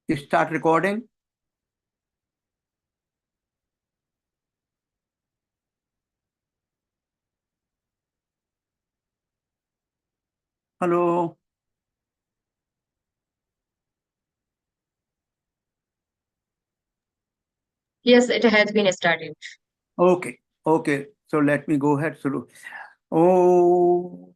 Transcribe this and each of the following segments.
You start recording. Hello. Yes, it has been started. Okay. Okay. So let me go ahead. So, Om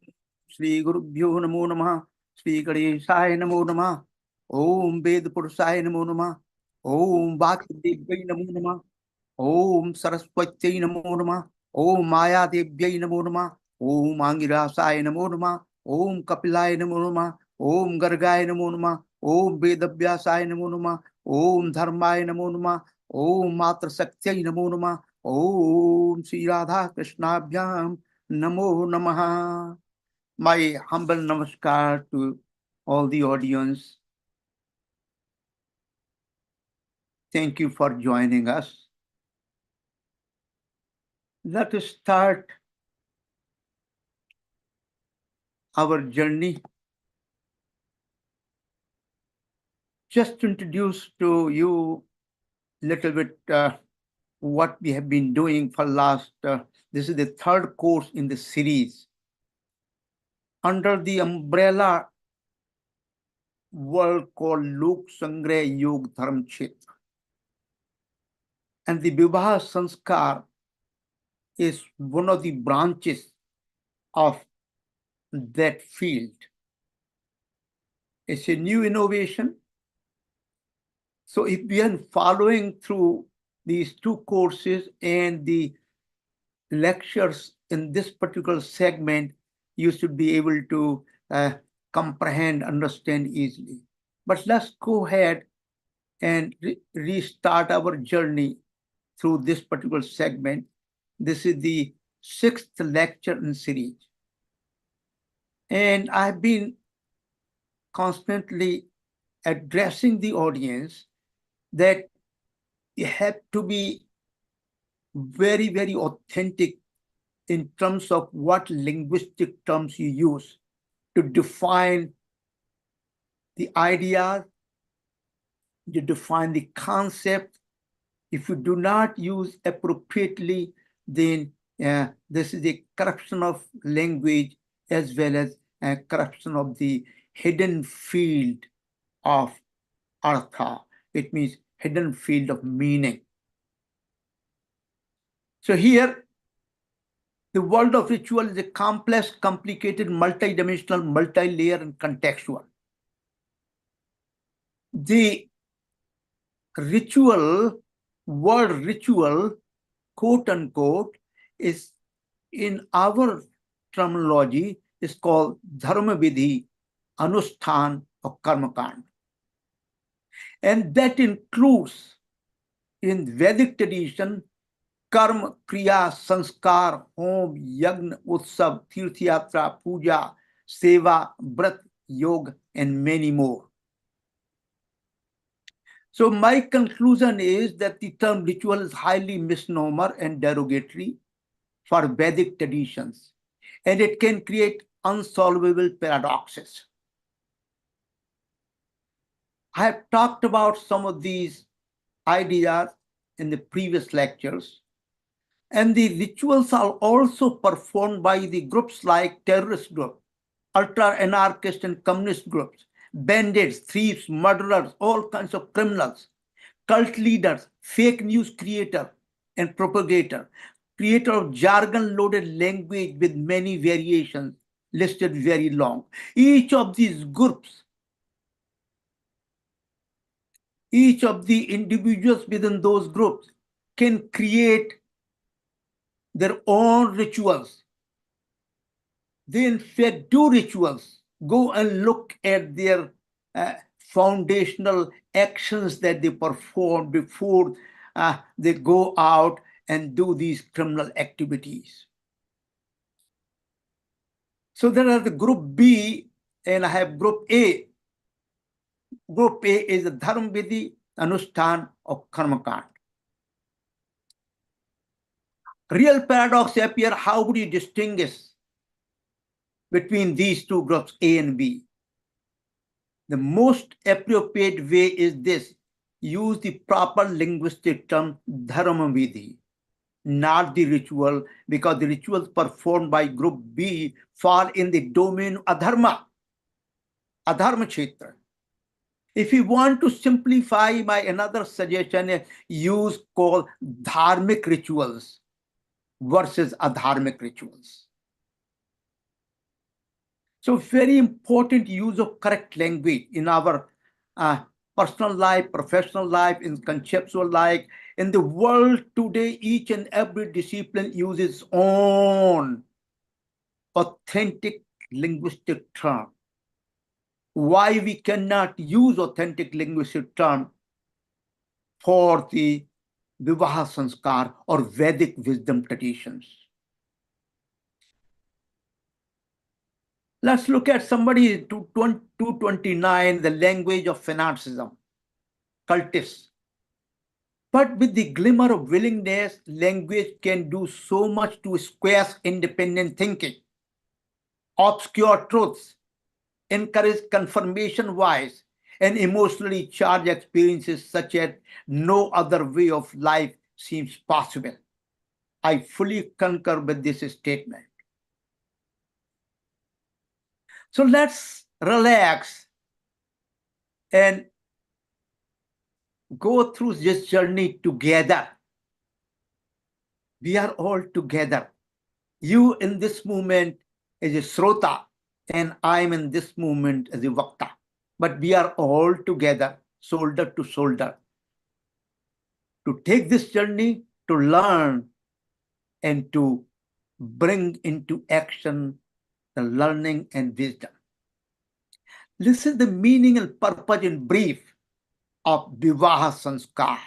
Shri Guru Bhyo Namo Namah. Shri Ganesaya Namo Namah. Om Ved Purusaya Namo Namah. Om Bhakti Namo Namah. Om Saraswati Namo Namah. Om Maya Devyai Namo Namah. Om Angirasaya Namo Namah. Om Kapilaya Namo Namah. Om Gargaya Namo Namah. Om Vedavyasaya Namo Namah. Om Dharmaya Namo Namah. Om Matra Sakyai Namo Namah. Om Sri Radha Krishnabhyam Namo Namaha. My humble namaskar to all the audience. Thank you for joining us. Let us start our journey. Just to introduce to you a little bit what we have been doing for last, this is the third course in the series under the umbrella world called Lok Sangraha Yogadharma-Kshetra. And the Vivaaha Samskaara is one of the branches of that field. It's a new innovation. So if we are following through these two courses and the lectures in this particular segment, you should be able to comprehend, understand easily. But let's go ahead and restart our journey through this particular segment. This is the 6th lecture in series. And I've been constantly addressing the audience that you have to be very, very authentic in terms of what linguistic terms you use to define the idea, to define the concept. If you do not use appropriately, then this is a corruption of language as well as a corruption of the hidden field of artha. It means hidden field of meaning. So here, the world of ritual is a complex, complicated, multi-dimensional, multi-layer, and contextual. The ritual, word ritual, quote unquote, is in our terminology is called dharma vidhi, anusthan, or karmakand. And that includes in Vedic tradition कर्म क्रिया संस्कार home यज्ञ उत्सव तीर्थ यात्रा पूजा सेवा व्रत योग and many more. So my conclusion is that the term ritual is highly misnomer and derogatory for Vedic traditions, and it can create unsolvable paradoxes. I have talked about some of these ideas in the previous lectures. And the rituals are also performed by the groups like terrorist groups, ultra-anarchist and communist groups, bandits, thieves, murderers, all kinds of criminals, cult leaders, fake news creator and propagator, creator of jargon-loaded language with many variations listed very long. Each of these groups, each of the individuals within those groups can create their own rituals. They in fact do rituals. Go and look at their foundational actions that they perform before they go out and do these criminal activities. So there are the group B and I have group A. Group A is the Dharma Vidhi, Anusthan, or Karmakand. Real paradox appear. How would you distinguish between these two groups, A and B? The most appropriate way is this: use the proper linguistic term dharma vidhi, not the ritual, because the rituals performed by group B fall in the domain of adharma, Kshetra. If you want to simplify, my another suggestion, use called dharmic rituals versus adharmic rituals. So very important use of correct language in our personal life, professional life, in conceptual life. In the world today, each and every discipline uses its own authentic linguistic term. Why we cannot use authentic linguistic term for the Vivaaha Samskaara or Vedic wisdom traditions? Let's look at somebody 229, the language of fanaticism, cultists. But with the glimmer of willingness, language can do so much to squash independent thinking, obscure truths, encourage confirmation bias, and emotionally charged experiences such as no other way of life seems possible. I fully concur with this statement. So let's relax and go through this journey together. We are all together. You in this moment as a Srota, and I am in this moment as a Vakta. But we are all together, shoulder to shoulder, to take this journey, to learn, and to bring into action the learning and wisdom. This is the meaning and purpose in brief of Vivaaha Samskaara.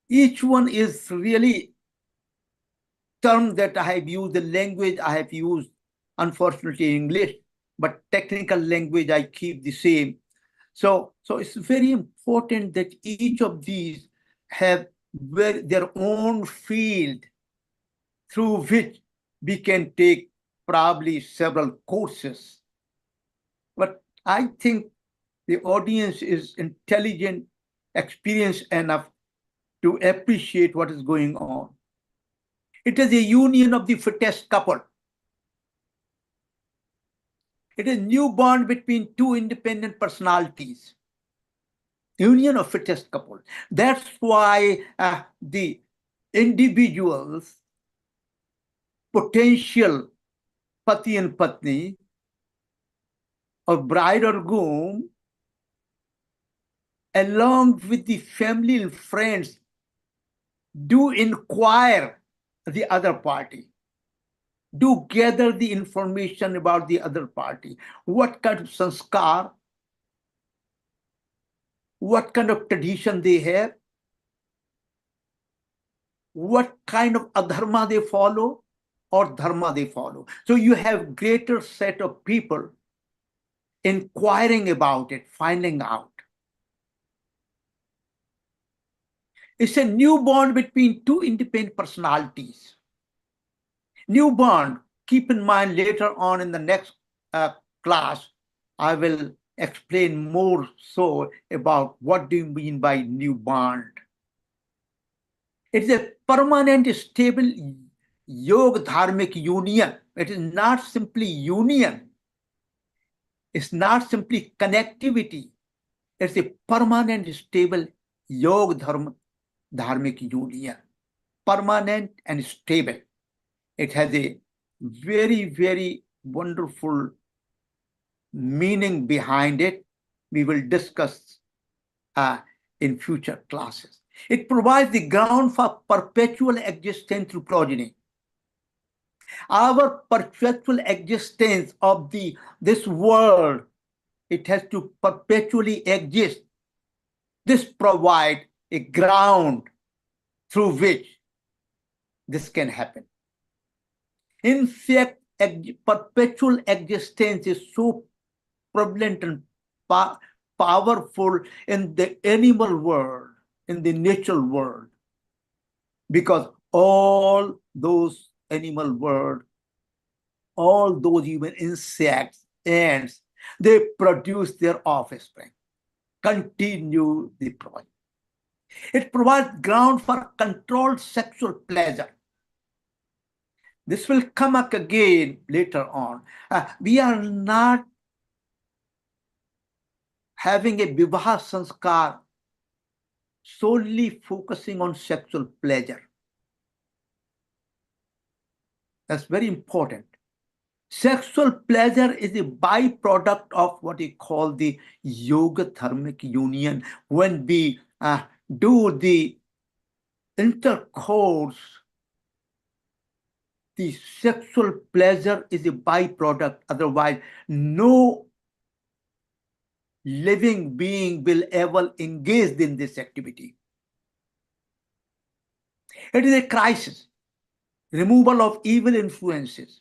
Each one is really term that I have used, the language I have used, unfortunately English, but technical language I keep the same. So it's very important that each of these have their own field through which we can take probably several courses. But I think the audience is intelligent, experienced enough to appreciate what is going on. It is a union of the fittest couple. It is a new bond between two independent personalities. Union of fittest couple. That's why the individuals, potential pati and patni, or bride or groom, along with the family and friends, do inquire the other party. Do gather the information about the other party. What kind of sanskar, what kind of tradition they have, what kind of adharma they follow or dharma they follow. So you have greater set of people inquiring about it, finding out. It's a new bond between two independent personalities. New bond. Keep in mind later on in the next class, I will explain more so about what do you mean by new bond. It is a permanent, stable yoga-dharmic union. It is not simply union. It's not simply connectivity. It's a permanent, stable yoga-dharmic union. Permanent and stable. It has a very, very wonderful meaning behind it. We will discuss in future classes. It provides the ground for perpetual existence through progeny. Our perpetual existence of this world, it has to perpetually exist. This provides a ground through which this can happen. In fact, perpetual existence is so prevalent and powerful in the animal world, in the natural world, because all those animal world, all those even insects, ants, they produce their offspring. Continue the project. It provides ground for controlled sexual pleasure. This will come up again later on. We are not having a Vivaaha Samskaara solely focusing on sexual pleasure. That's very important. Sexual pleasure is a byproduct of what we call the yoga-thermic union. When we do the intercourse, the sexual pleasure is a byproduct. Otherwise, no living being will ever engage in this activity. It is a crisis, removal of evil influences.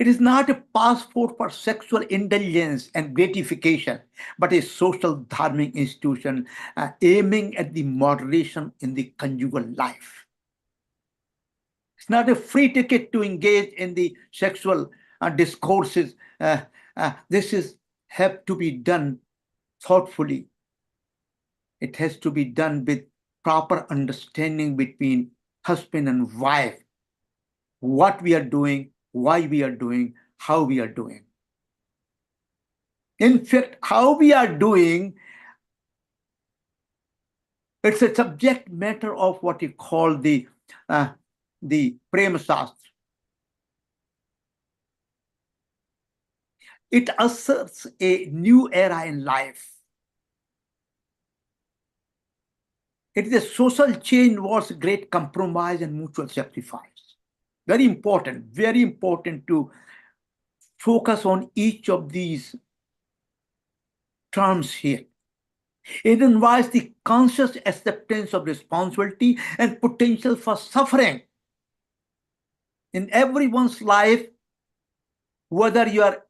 It is not a passport for sexual indulgence and gratification, but a social dharmic institution aiming at the moderation in the conjugal life. It's not a free ticket to engage in the sexual discourses. This have to be done thoughtfully. It has to be done with proper understanding between husband and wife. What we are doing, why we are doing, how we are doing. In fact, how we are doing, it's a subject matter of what you call the Prema Shastra. It asserts a new era in life. It is a social change towards great compromise and mutual sacrifice. Very important to focus on each of these terms here. It invites the conscious acceptance of responsibility and potential for suffering in everyone's life, whether you are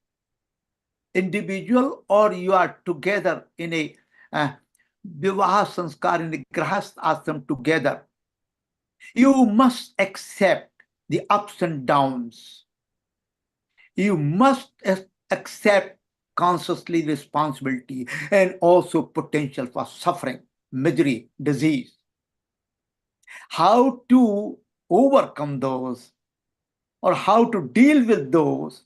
individual or you are together in a Vivaaha Samskaara, in the Grahast Ashram together. You must accept the ups and downs. You must accept consciously responsibility and also potential for suffering, misery, disease. How to overcome those or how to deal with those,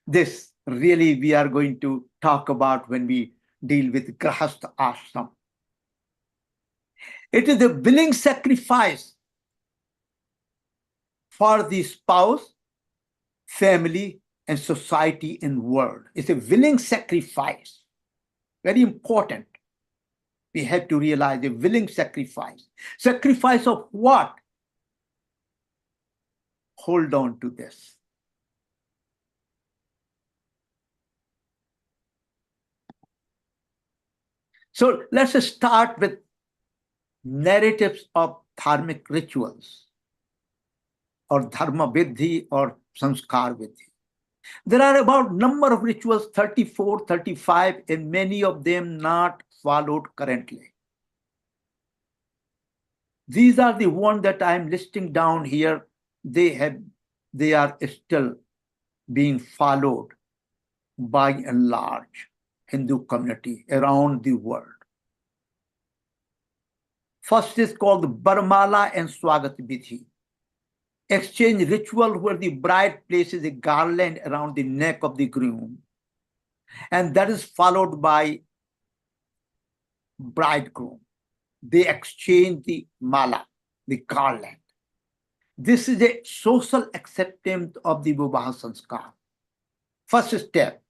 this really we are going to talk about when we deal with Grahastha Ashram. It is a willing sacrifice for the spouse, family, and society in world. It's a willing sacrifice. Very important. We have to realize a willing sacrifice. Sacrifice of what? Hold on to this. So let's start with narratives of dharmic rituals or dharma vidhi or samskar vidhi. There are about number of rituals, 34, 35, and many of them not followed currently. These are the ones that I am listing down here. They are still being followed by and large Hindu community around the world. First is called Barmala and Swagat Vidhi. Exchange ritual where the bride places a garland around the neck of the groom, and that is followed by bridegroom. They exchange the mala, the garland. This is a social acceptance of the Vivaaha Samskaara. First step.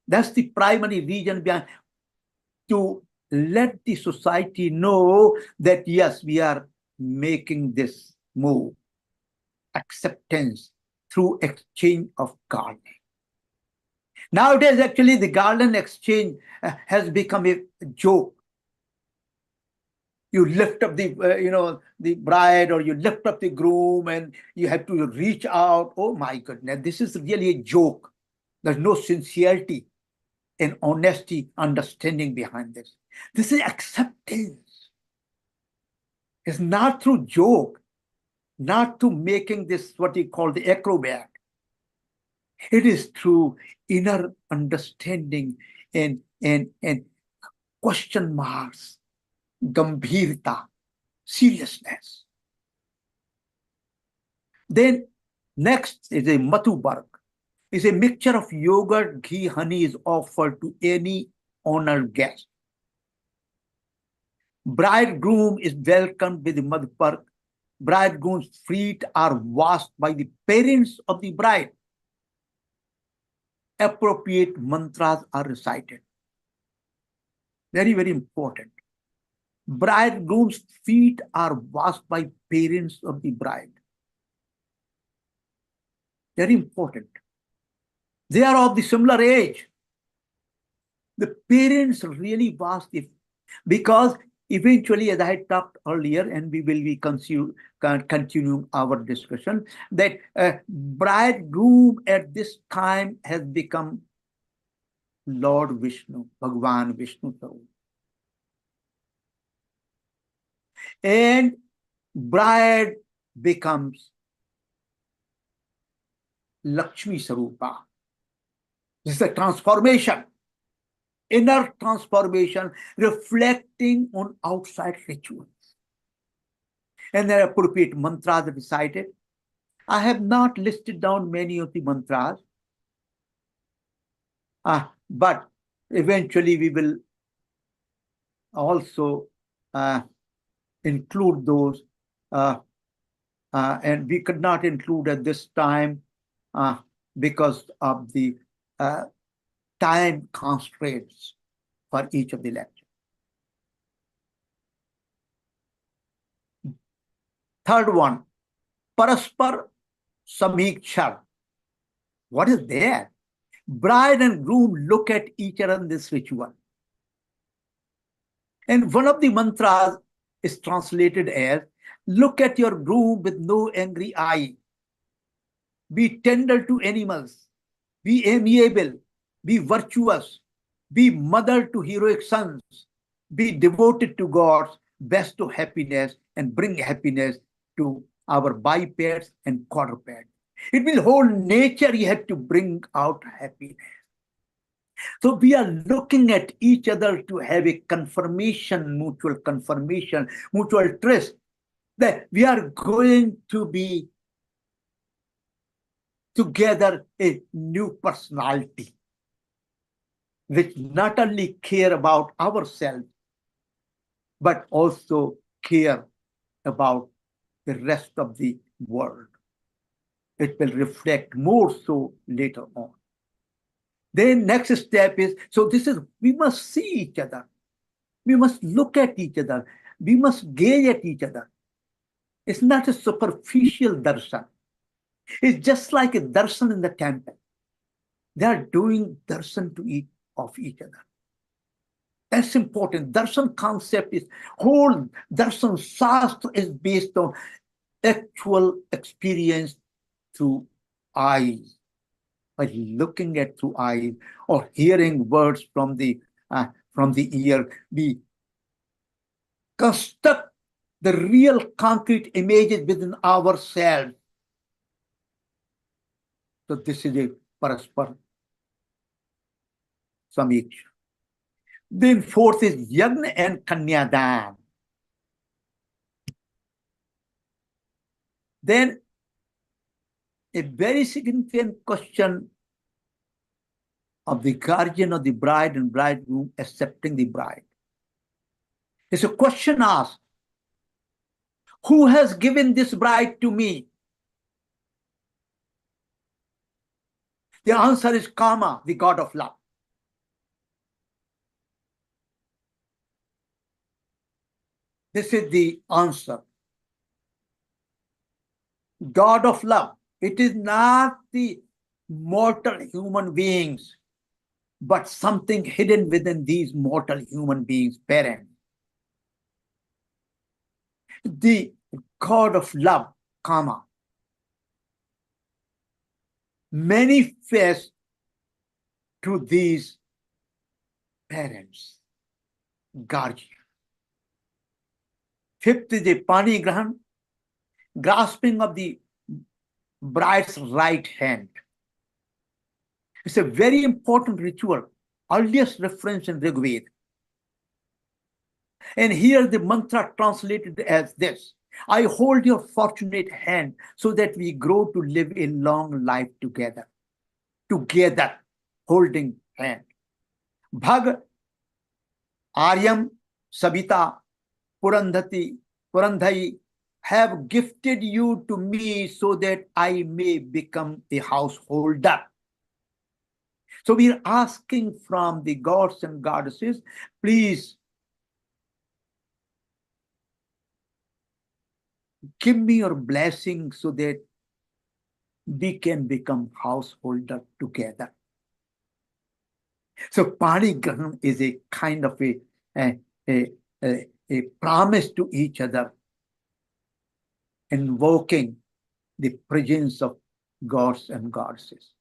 That's the primary reason behind, to let the society know that yes, we are making this move. Acceptance through exchange of garland. Nowadays, actually, the garland exchange has become a joke. You lift up the, the bride, or you lift up the groom, and you have to reach out. Oh my goodness, this is really a joke. There's no sincerity and honesty, understanding behind this. This is acceptance. It's not through joke, not through making this what we call the acrobat. It is through inner understanding and question marks, gambhirta, seriousness. Then next is a matubark. It's a mixture of yogurt, ghee, honey is offered to any honored guest. Bridegroom is welcomed with the madhpark. Bridegroom's feet are washed by the parents of the bride. Appropriate mantras are recited. Very, very important. Bridegroom's feet are washed by parents of the bride. Very important. They are of the similar age. The parents really wash the, because eventually, as I had talked earlier, and we will be continuing our discussion, that bridegroom at this time has become Lord Vishnu, Bhagwan Vishnu. And bride becomes Lakshmi Sarupa. This is a transformation, inner transformation reflecting on outside rituals. And there are appropriate mantras recited. I have not listed down many of the mantras, but eventually we will also include those, and we could not include at this time because of the time constraints for each of the lectures. Third one, Paraspar Samikshar. What is there? Bride and groom look at each other in this ritual. And one of the mantras is translated as, look at your groom with no angry eye. Be tender to animals. Be amiable. Be virtuous. Be mother to heroic sons. Be devoted to God's best to happiness and bring happiness to our bipeds and quadrupeds. It will whole nature you have to bring out happiness. So we are looking at each other to have a confirmation, mutual trust that we are going to be together a new personality, which not only care about ourselves, but also care about the rest of the world. It will reflect more so later on. Then next step is, so this is, we must see each other. We must look at each other. We must gaze at each other. It's not a superficial darshan. It's just like a darshan in the temple. They are doing darshan to each other. That's important. Darshan concept is, whole darshan shastra is based on actual experience through eyes. By looking at through eyes or hearing words from the ear, we construct the real concrete images within ourselves. So this is a Paraspar Samiksha. Then fourth is Yagna and Kanyadan. Then a very significant question of the guardian of the bride and bridegroom accepting the bride. It's a question asked, who has given this bride to me? The answer is Kama, the god of love. This is the answer. God of love. It is not the mortal human beings, but something hidden within these mortal human beings' parents. The God of love, Kama, manifests to these parents, guardian. Fifth is the Pani Grahan, grasping of the bride's right hand. It's a very important ritual, earliest reference in Rig Veda. And here the mantra translated as this: I hold your fortunate hand so that we grow to live a long life together. Together, holding hand. Bhag Aryam Sabita Purandhati Purandhai have gifted you to me so that I may become a householder. So we are asking from the gods and goddesses, please give me your blessing so that we can become householder together. So Pani Grahan is a kind of a, a promise to each other, invoking the presence of gods and goddesses.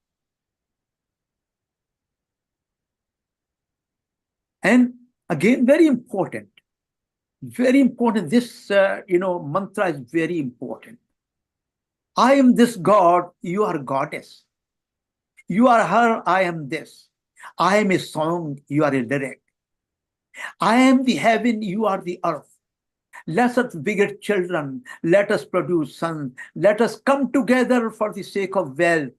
And again, very important. This, mantra is very important. I am this God, you are goddess. You are her, I am this. I am a song, you are a lyric. I am the heaven, you are the earth. Let us beget children, let us produce sons. Let us come together for the sake of wealth,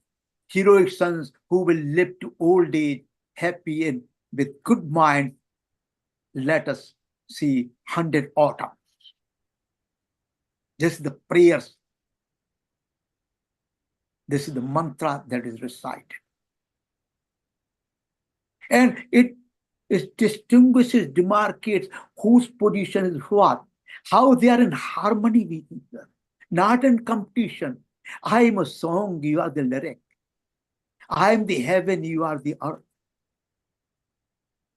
heroic sons who will live to old age, happy and with good mind. Let us see 100 autumns. This is the prayers. This is the mantra that is recited. And it distinguishes, demarcates whose position is what, how they are in harmony with each other, not in competition. I am a song, you are the lyric. I am the heaven, you are the earth.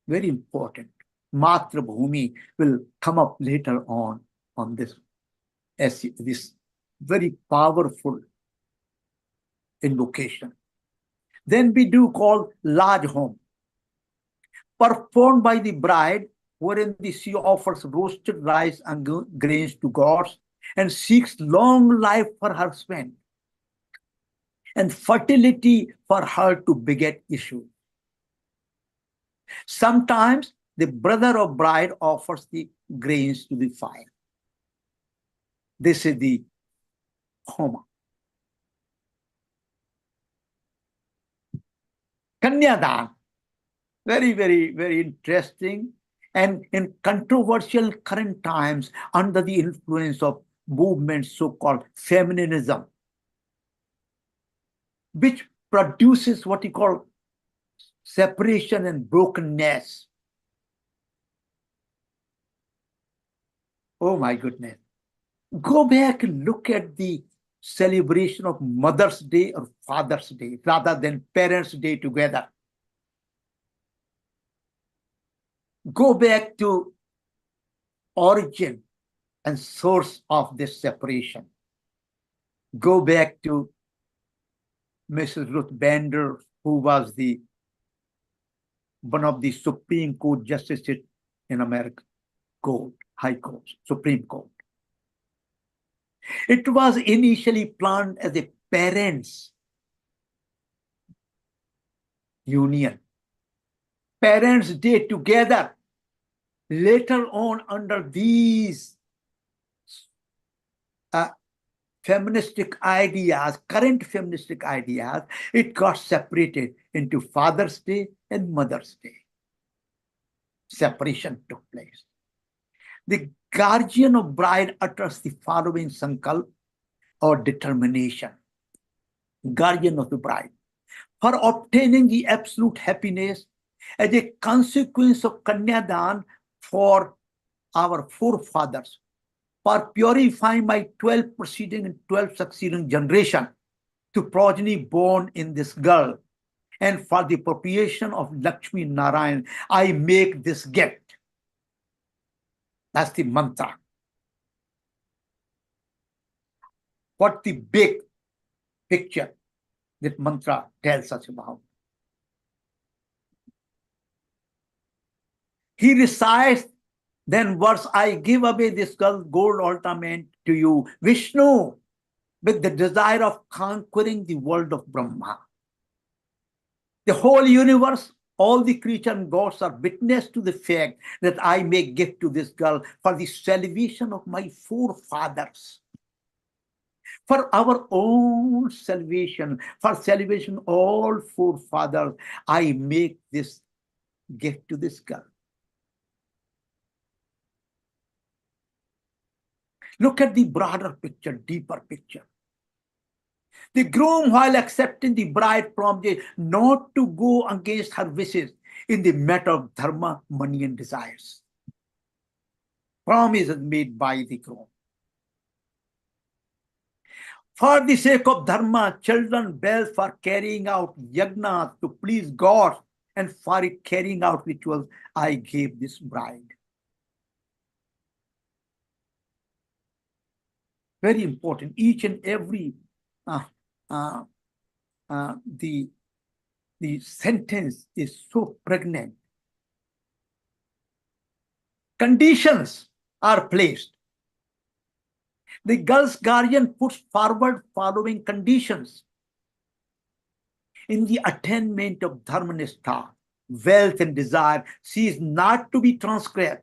Very important. Matra Bhumi will come up later on this, as this very powerful invocation. Then we do call large home, performed by the bride, wherein she offers roasted rice and grains to gods and seeks long life for her husband and fertility for her to beget issue. Sometimes the brother of bride offers the grains to the fire. This is the homa. Kanyadan, very, very, very interesting, and in controversial current times under the influence of movements so-called feminism, which produces what you call separation and brokenness. Oh my goodness. Go back and look at the celebration of Mother's Day or Father's Day rather than Parents' Day together. Go back to origin and source of this separation. Go back to Mrs. Ruth Bader, who was one of the Supreme Court justices in America, High Court, Supreme Court. It was initially planned as a parents' union, Parents' Day together. Later on, under these feministic ideas, current feministic ideas, it got separated into Father's Day and Mother's Day. Separation took place. The guardian of bride utters the following sankalp or determination. Guardian of the bride. For obtaining the absolute happiness as a consequence of Kanyadan for our forefathers, for purifying my 12 preceding and 12 succeeding generation to progeny born in this girl, and for the propitiation of Lakshmi Narayan, I make this gift. That's the mantra. What the big picture that mantra tells us about. He recites, then verse, I give away this gold ornament to you, Vishnu, with the desire of conquering the world of Brahma. The whole universe, all the creatures and gods are witness to the fact that I make gift to this girl for the salvation of my forefathers. For our own salvation, for salvation all forefathers, I make this gift to this girl. Look at the broader picture, deeper picture. The groom, while accepting the bride, promised not to go against her wishes in the matter of dharma, money, and desires. Promise is made by the groom. For the sake of dharma, children bear for carrying out yagnas to please God, and for it carrying out rituals, I gave this bride. Very important. Each and every the sentence is so pregnant. Conditions are placed. The girl's guardian puts forward following conditions. In the attainment of dharmanistha, wealth and desire, she is not to be transgressed,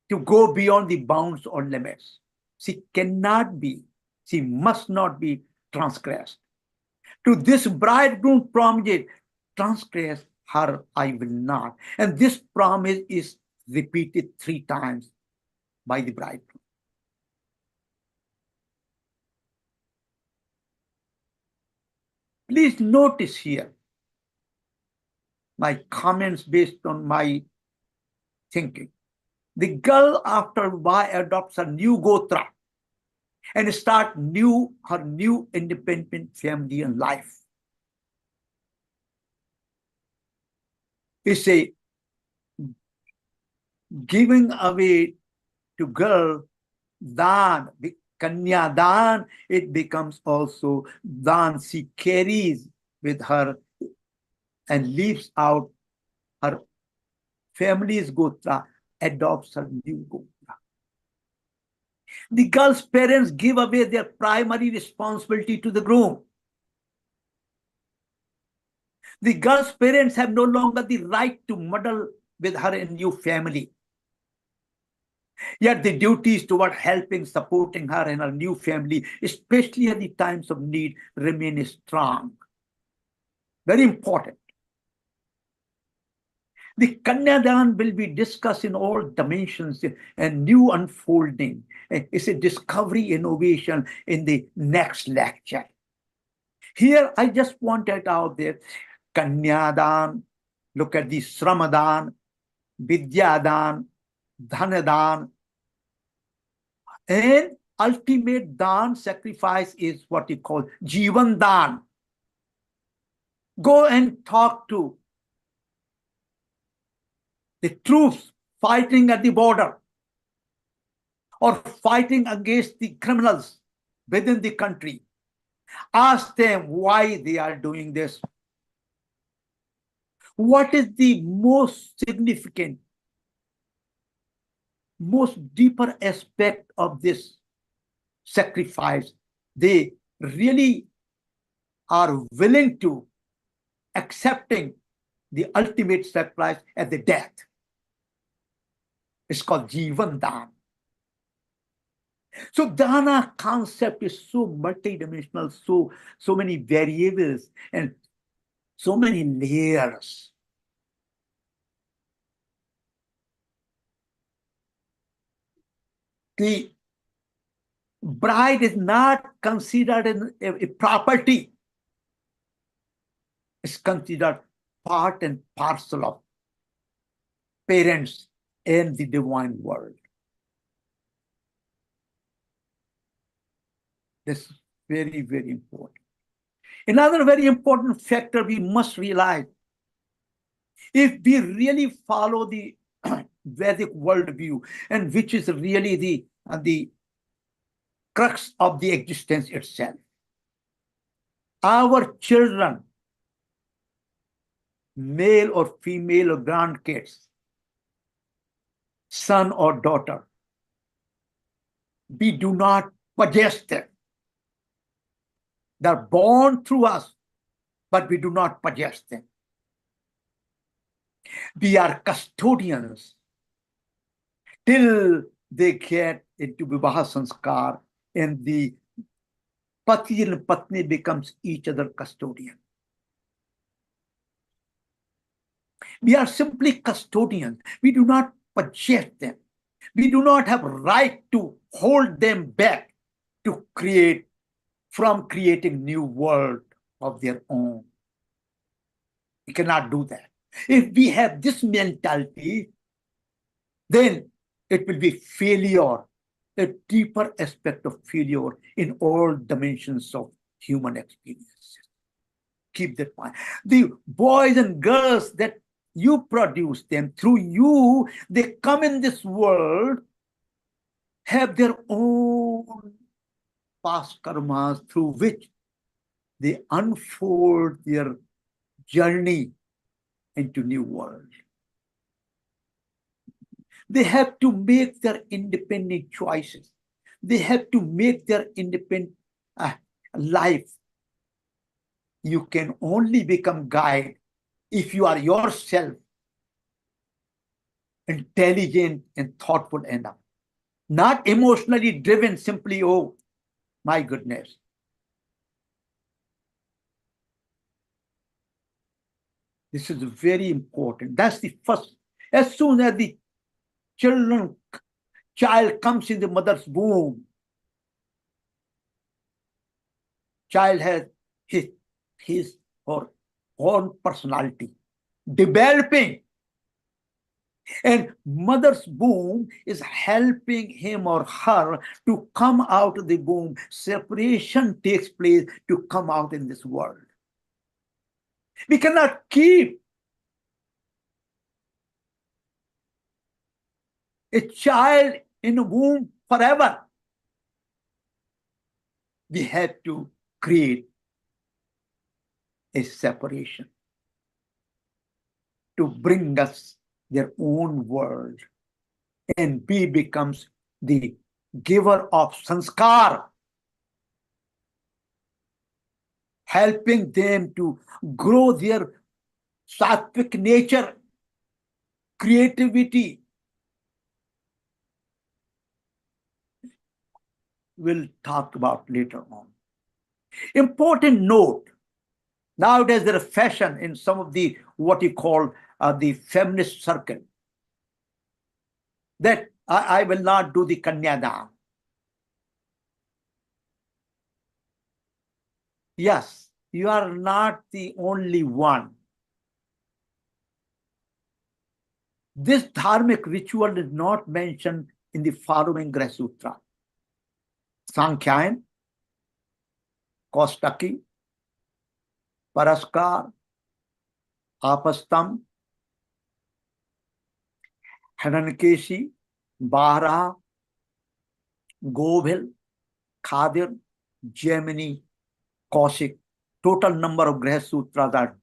to go beyond the bounds or limits. She cannot be, she must not be transgressed. To this bridegroom promised, transgress her I will not. And this promise is repeated 3 times by the bridegroom. Please notice here my comments based on my thinking. The girl after Vivaaha adopts a new gotra and start her new independent family and life. It's a giving away to girl dan, kanya dan, it becomes also dan. She carries with her and leaves out her family's gotra, adopts her new gotra. The girl's parents give away their primary responsibility to the groom. The girl's parents have no longer the right to meddle with her and new family. Yet the duties toward helping, supporting her and her new family, especially at the times of need, remain strong. Very important. The Kanyadan will be discussed in all dimensions and new unfolding. It's a discovery innovation in the next lecture. Here, I just wanted out there, Kanyadan, look at the Sramadan, Vidyadan, Dhanadan, and ultimate dan, sacrifice, is what you call Jivan Dan. Go and talk to the troops fighting at the border or fighting against the criminals within the country. Ask them why they are doing this. What is the most significant, most deeper aspect of this sacrifice? They really are willing to accepting the ultimate sacrifice at the death. It's called Jivan Dan. So Dana concept is so multidimensional, so many variables and so many layers. The bride is not considered a property. It's considered part and parcel of parents and the divine world. This is very, very important. Another very important factor we must realize, if we really follow the Vedic worldview, and which is really the crux of the existence itself, our children, male or female or grandkids, son or daughter, we do not possess them. They're born through us. but we do not possess them. We are custodians till they get into Vivaaha Samskaara, and the Pati and Patni becomes each other custodian. We are simply custodians. We do not possess them. We do not have right to hold them back to create from creating new world of their own. We cannot do that. If we have this mentality, then it will be failure, a deeper aspect of failure in all dimensions of human experience. Keep that mind. The boys and girls that you produce them, through you, they come in this world, have their own past karmas through which they unfold their journey into new world. They have to make their independent choices. They have to make their independent life. You can only become guide if you are yourself intelligent and thoughtful enough. Not emotionally driven, simply, oh, my goodness. This is very important. That's the first. As soon as the child comes in the mother's womb, child has his or own personality developing, and mother's womb is helping him or her to come out of the womb. Separation takes place to come out in this world. We cannot keep a child in a womb forever. We have to create a separation to bring us their own world, and B becomes the giver of sanskar, helping them to grow their sattvic nature, creativity. We'll talk about later on. Important note, nowadays there is fashion in some of the what you call the feminist circle that I will not do the Kanyadan. Yes, you are not the only one. This dharmic ritual is not mentioned in the following Greh Sutra: Sankhyayan, Kostaki, Paraskar, Apastam, Hiranyakeshi, Bahra, Govil, Khadir, Gemini, Kaushik. Total number of Greh Sutras are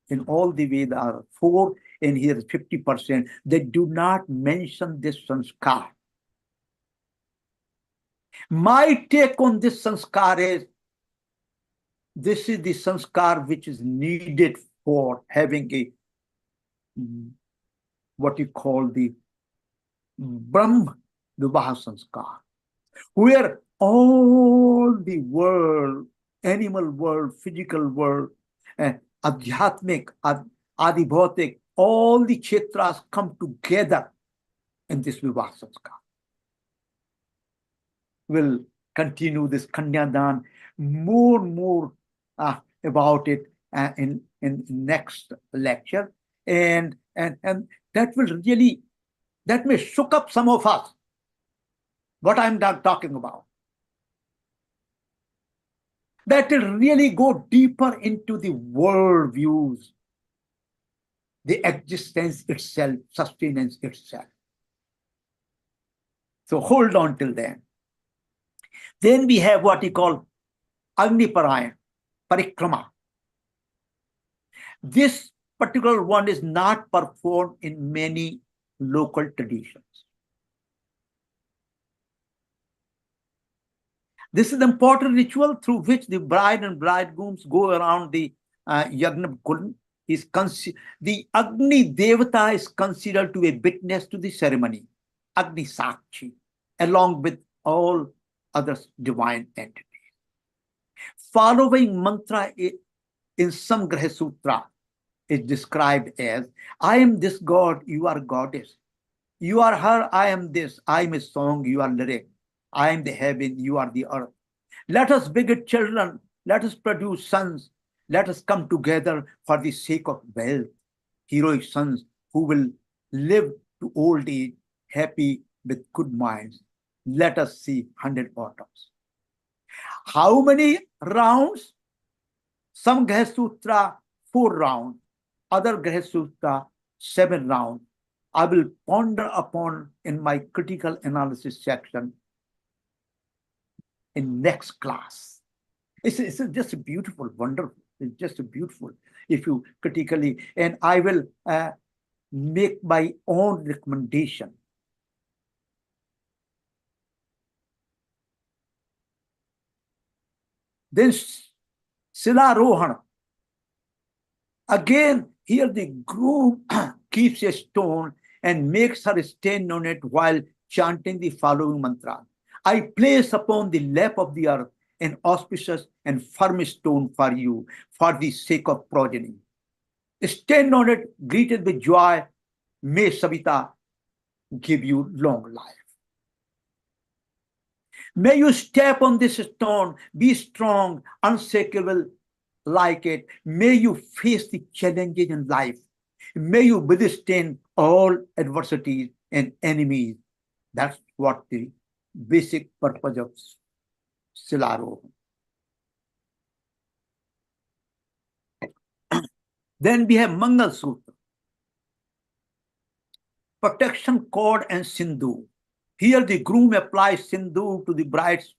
in all the Vedas are 4, and here is 50%. They do not mention this sanskar. My take on this sanskar is, this is the sanskar which is needed for having a what you call the Brahm Vivaaha Samskaara, where all the world, animal world, physical world, adhyatmic, adibhautik, all the kshetras come together in this Vivaaha Samskaara. We'll continue this Kanyadan more about it in next lecture, and that will really, that may shook up some of us what I'm talking about. That will really go deeper into the world views, the existence itself, sustenance itself. So hold on till then. Then we have what we call Agni Parayan, Parikrama. This particular one is not performed in many local traditions. This is the important ritual through which the bride and bridegrooms go around the Yagna Kuln is the Agni Devata is considered to be a witness to the ceremony, Agni Sakshi, along with all other divine entities. Following mantra in some Graha Sutra is described as, I am this God, you are goddess. You are her, I am this. I am a song, you are lyric. I am the heaven, you are the earth. Let us beget children. Let us produce sons. Let us come together for the sake of wealth. Heroic sons who will live to old age, happy with good minds. Let us see 100 autumns. How many rounds? Some Graha Sutra, 4 rounds. Other Graha Sutra, 7 rounds. I will ponder upon in my critical analysis section in next class. It's just a beautiful, wonderful. It's just a beautiful. If you critically, and I will make my own recommendation. Then Silarohan. Again, here the groom keeps a stone and makes her stand on it while chanting the following mantra. I place upon the lap of the earth an auspicious and firm stone for you, for the sake of progeny. Stand on it, greeted with joy. May Savita give you long life. May you step on this stone, be strong, unshakable like it. May you face the challenges in life. May you withstand all adversities and enemies. That's what the basic purpose of Silaro. Then we have Mangal Sutra, protection cord and Sindhu. Here the groom applies Sindhu to the bride's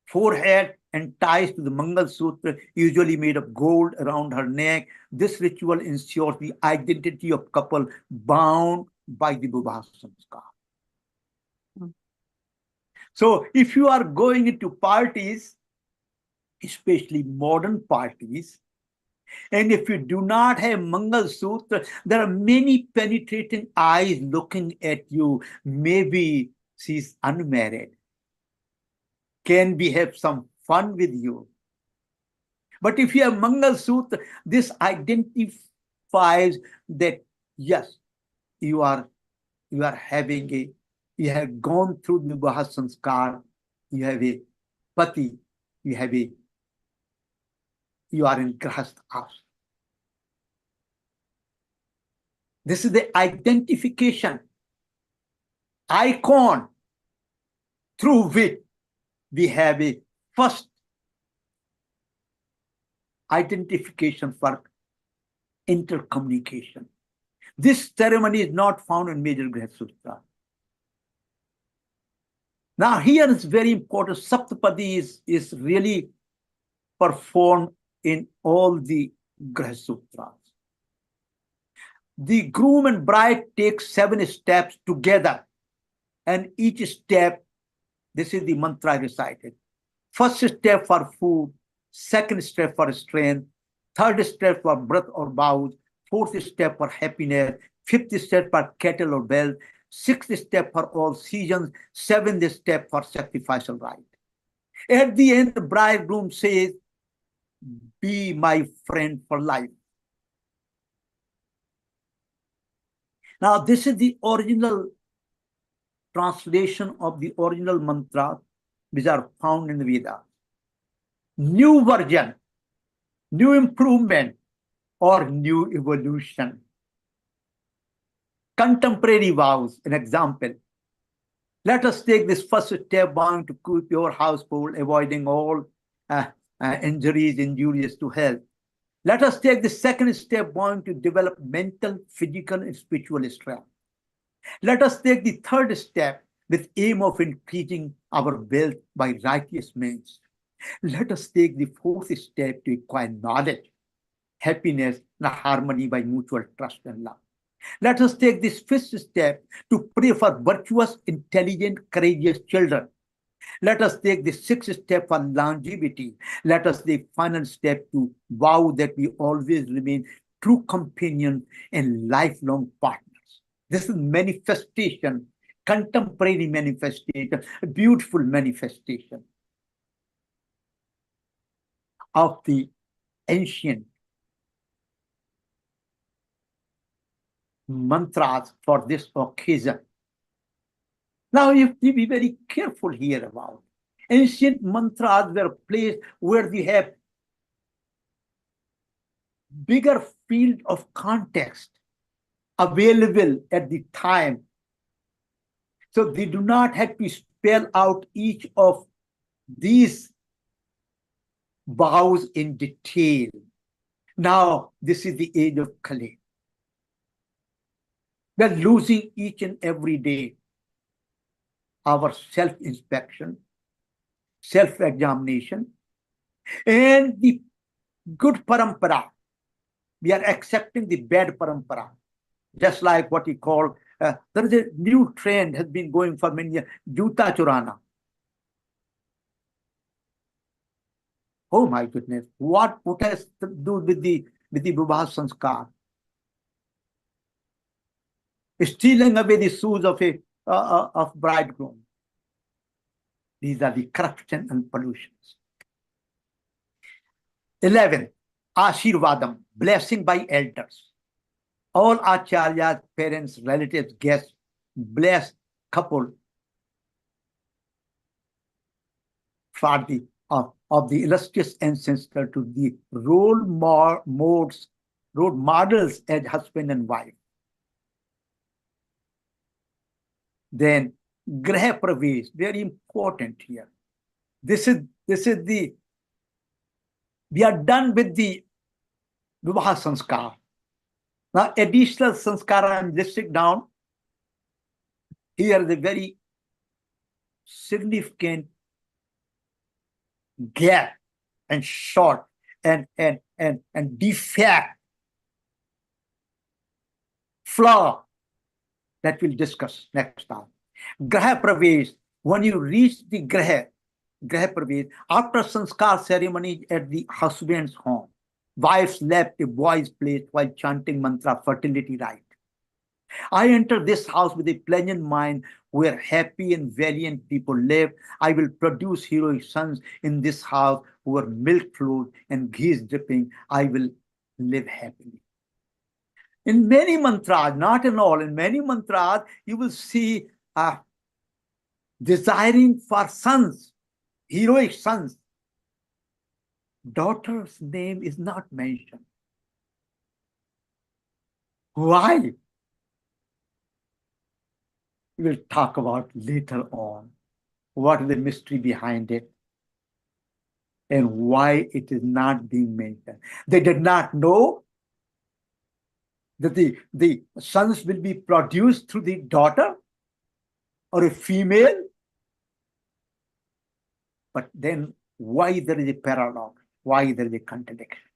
forehead and ties to the Mangal Sutra, usually made of gold, around her neck. This ritual ensures the identity of couple bound by the Vivaaha Samskaara. So if you are going into parties, especially modern parties, and if you do not have Mangal Sutra, there are many penetrating eyes looking at you. Maybe she's unmarried. Can we have some fun with you? But if you have Mangal Sutra, this identifies that yes, you have gone through the Vivaaha Samskaara, you have a pati, you are in Grahast house. This is the identification icon through which we have a first identification for intercommunication. This ceremony is not found in major Graha Sutra. Now here is very important. Saptapadi is really performed in all the Graha Sutras. The groom and bride take 7 steps together, and each step, this is the mantra recited. First step for food, second step for strength, third step for breath or vows, fourth step for happiness, fifth step for cattle or wealth, sixth step for all seasons, seventh step for sacrificial rite. At the end, the bridegroom says, be my friend for life. Now, this is the original translation of the original mantra, which are found in the Vedas. New version, new improvement, or new evolution. Contemporary vows, an example. Let us take this first step, bound to keep your household, avoiding all injuries injurious to health. Let us take the second step, bound to develop mental, physical, and spiritual strength. Let us take the third step with aim of increasing our wealth by righteous means. Let us take the fourth step to acquire knowledge, happiness, and harmony by mutual trust and love. Let us take this fifth step to pray for virtuous, intelligent, courageous children. Let us take the sixth step for longevity. Let us take final step to vow that we always remain true companions and lifelong partners. This is manifestation, contemporary manifestation, a beautiful manifestation of the ancient mantras for this occasion. Now you have to be very careful here about ancient mantras were placed where we have bigger field of context available at the time. So they do not have to spell out each of these vows in detail. Now, this is the age of Kali. We're losing each and every day our self-inspection, self-examination, and the good parampara. We are accepting the bad parampara. Just like what we call, there is a new trend has been going for many years, Juta Churana. Oh my goodness, what has to do with the Vivaaha Samskaara? Stealing away the shoes of of bridegroom. These are the corruption and pollutions. 11. Ashirvadam, blessing by elders. All acharyas, parents, relatives, guests, bless couple for the of the illustrious ancestor to the role models as husband and wife. Then Graha Pravesh, very important here. This is the, we are done with the Vivaaha Samskaara. Now additional Samskara I'm listing down. Here is a very significant gap and short and defect, flaw that we'll discuss next time. Graha Pravesh, when you reach the Graha Pravesh, after Sanskar ceremony at the husband's home, wives left a boy's place while chanting mantra, fertility rite. I enter this house with a pleasant mind where happy and valiant people live. I will produce heroic sons in this house where milk flows and ghee is dripping. I will live happily. In many mantras, not in all, in many mantras, you will see desiring for sons, heroic sons. Daughter's name is not mentioned. Why? We'll talk about later on what is the mystery behind it and why it is not being mentioned. They did not know that the sons will be produced through the daughter or a female. But then why there is a paradox? Why there is a contradiction?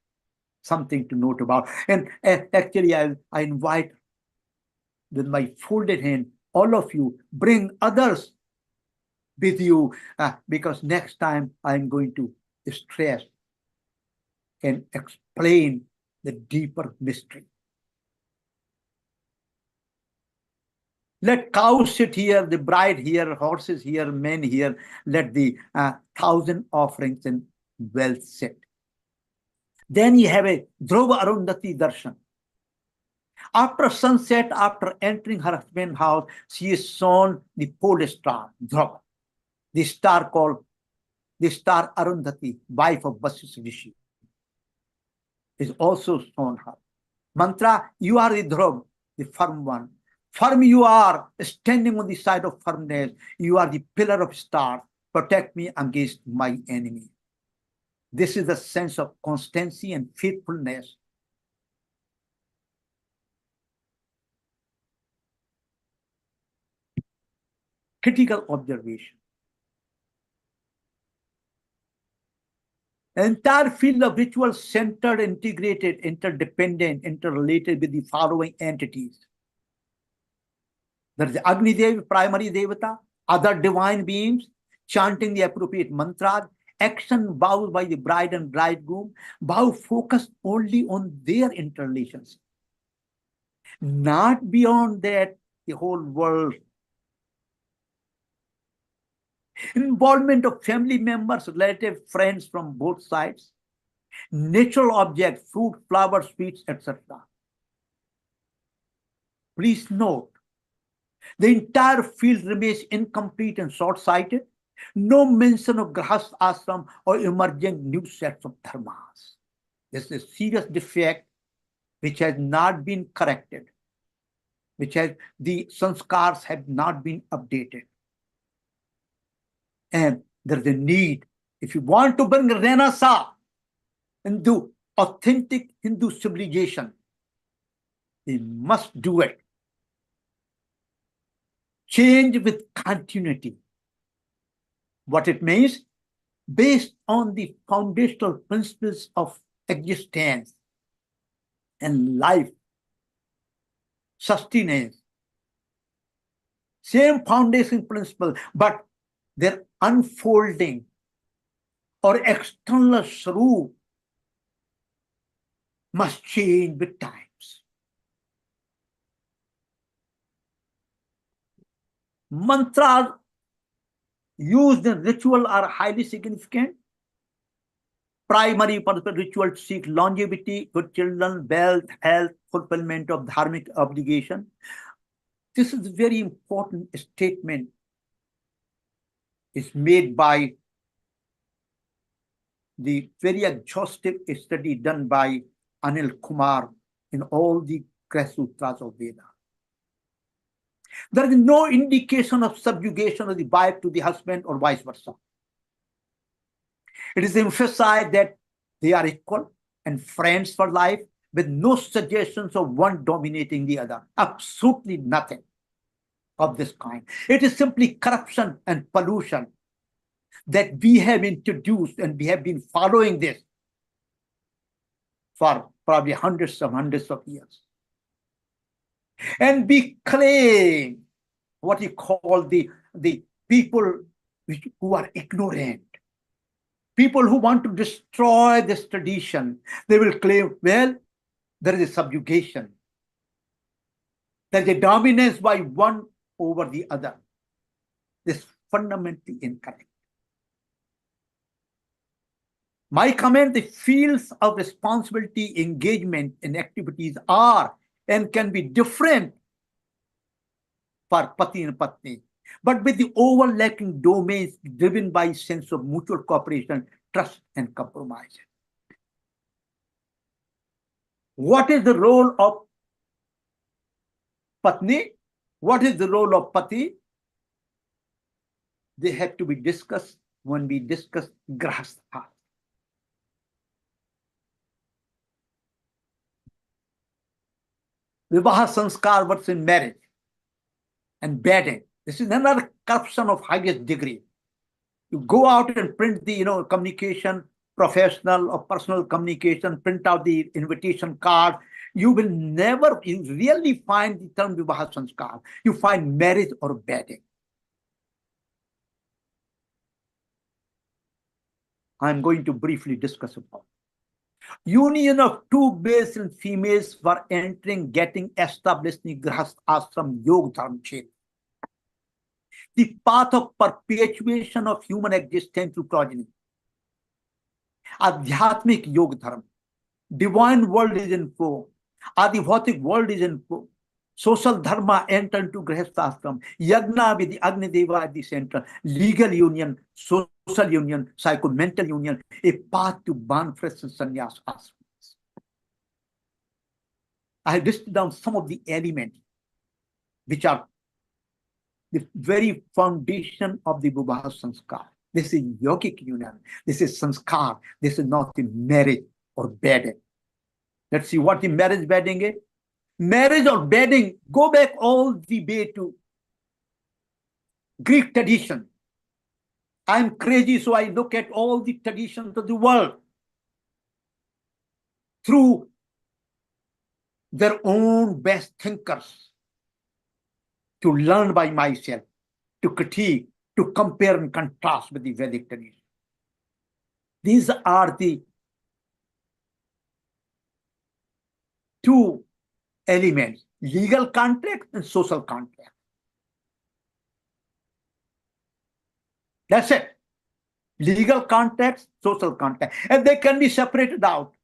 Something to note about. And actually, I invite with my folded hand, all of you, bring others with you because next time I'm going to stress and explain the deeper mystery. Let cows sit here, the bride here, horses here, men here. Let the 1,000 offerings and wealth sit. Then you have a Dhruva Arundhati Darshan. After sunset, after entering her husband's house, she is shown the pole star, Dhruva, the star called the star Arundhati, wife of Vasishtha Rishi, is also shown her. Mantra, you are the Dhruva, the firm one. Firm you are, standing on the side of firmness. You are the pillar of stars. Protect me against my enemy. This is the sense of constancy and faithfulness. Critical observation. The entire field of ritual centered, integrated, interdependent, interrelated with the following entities. There is Agni Dev, primary Devata, other divine beings, chanting the appropriate mantras, action vows by the bride and bridegroom, vow focused only on their interrelations. Not beyond that, the whole world. Involvement of family members, relatives, friends from both sides, natural objects, fruit, flowers, sweets, etc. Please note, the entire field remains incomplete and short-sighted. No mention of grahast ashram or emerging new sets of dharmas. This is a serious defect which has not been corrected, the sanskars have not been updated. And there's a need, if you want to bring Renaissance into authentic Hindu civilization, we must do it. Change with continuity. What it means? Based on the foundational principles of existence and life, sustenance. Same foundation principle, but their unfolding or external swarup must change with times. Mantras used in ritual are highly significant. Primary purpose of ritual to seek longevity, good children, wealth, health, fulfillment of dharmic obligation. This is a very important statement. It's made by the very exhaustive study done by Anil Kumar in all the Sutras of Veda. There is no indication of subjugation of the wife to the husband or vice versa. It is emphasized that they are equal and friends for life, with no suggestions of one dominating the other. Absolutely nothing of this kind. It is simply corruption and pollution that we have introduced, and we have been following this for probably hundreds of years. And we claim what you call the people who are ignorant, people who want to destroy this tradition. They will claim, well, there is a subjugation. There is a dominance by one over the other. This is fundamentally incorrect. My comment, the fields of responsibility, engagement, and activities are and can be different for Pati and Patni, but with the overlapping domains driven by sense of mutual cooperation, trust, and compromise. What is the role of Patni? What is the role of Pati? They have to be discussed when we discuss Grahastha. Vivaaha Samskaara works in marriage and bedding. This is another corruption of highest degree. You go out and print the communication, professional or personal communication, print out the invitation card. You will never really find the term Vivaaha Samskaara. You find marriage or bedding. I'm going to briefly discuss about union of two males and females for entering, getting established in Grahast Ashram Yogadharma-Kshetra. The path of perpetuation of human existence through progeny. Adhyatmic Yogadharma. Divine world is in flow. Adivautic world is in flow. Social dharma enter into Grahast Ashram. Yagna with the Agni Deva at the center. Legal union, social union, psycho-mental union, a path to Banfresh and Sannyas ashrams. I have listed down some of the elements which are the very foundation of the Vivaaha Samskaara. This is yogic union. This is sanskar. This is not the marriage or bedding. Let's see what the marriage bedding is. Marriage or bedding, go back all the way to Greek tradition. I'm crazy, so I look at all the traditions of the world through their own best thinkers to learn by myself, to critique, to compare and contrast with the Vedic tradition. These are the two elements, legal contract and social contract. That's it. Legal contracts, social contract. And they can be separated out.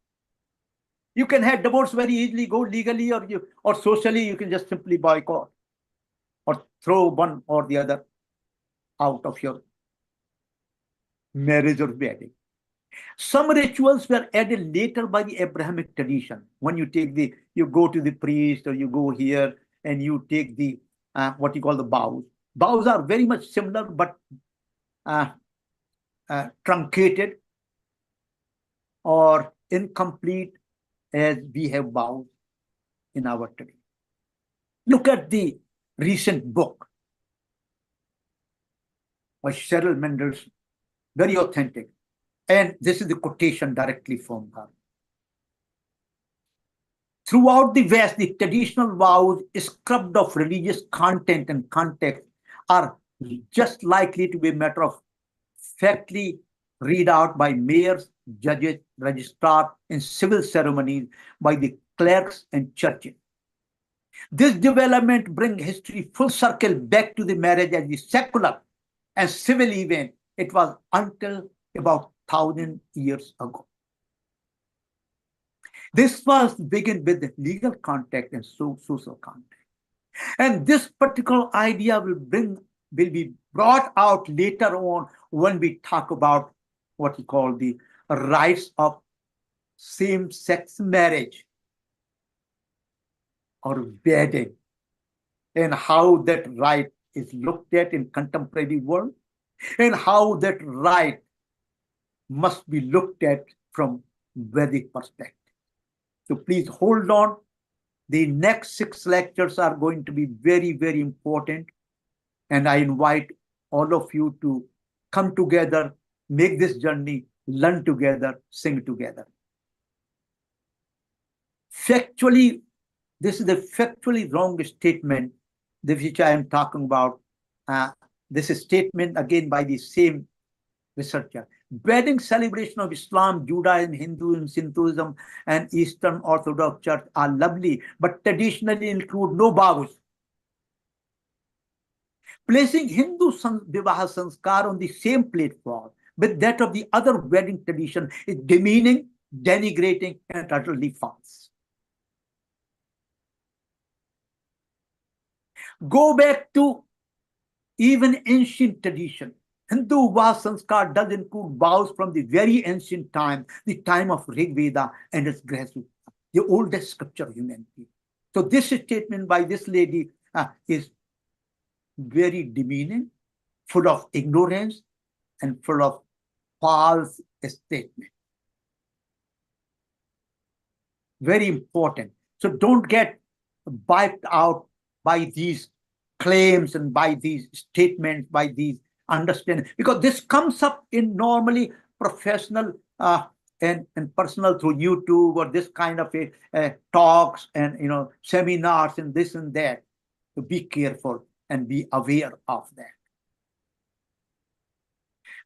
You can have divorce very easily, go legally or socially, you can just simply boycott or throw one or the other out of your marriage or wedding. Some rituals were added later by the Abrahamic tradition. When you go to the priest or you go here and you take the, what you call the vows. Vows are very much similar, but truncated or incomplete as we have vows in our tradition. Look at the recent book by Cheryl Mendelssohn, very authentic. And this is the quotation directly from her. Throughout the West, the traditional vows, scrubbed of religious content and context, are just likely to be a matter of factly read out by mayors, judges, registrars, in civil ceremonies by the clerks and churches. This development brings history full circle back to the marriage as the secular and civil event it was until about 1,000 years ago. This first began with the legal context and social context. And this particular idea will be brought out later on when we talk about what we call the rights of same-sex marriage or wedding, and how that right is looked at in contemporary world, and how that right must be looked at from Vedic perspective. So please hold on. The next 6 lectures are going to be very, very important. And I invite all of you to come together, make this journey, learn together, sing together. Factually, this is a factually wrong statement, which I am talking about. This is a statement again by the same researcher. Wedding celebration of Islam, Judaism, Hinduism, Shintoism, and Eastern Orthodox Church are lovely, but traditionally include no vows. Placing Hindu Vivaaha Samskaara on the same platform with that of the other wedding tradition is demeaning, denigrating, and utterly false. Go back to even ancient tradition. Hindu Vivaaha Samskaara does include vows from the very ancient time, the time of Rig Veda and its Grihastha, the oldest scripture of humanity. So this statement by this lady is very demeaning, full of ignorance, and full of false statement. Very important. So don't get wiped out by these claims and by these statements, by these understanding, because this comes up in normally professional and personal through YouTube or this kind of talks and seminars and this and that. So be careful and be aware of that.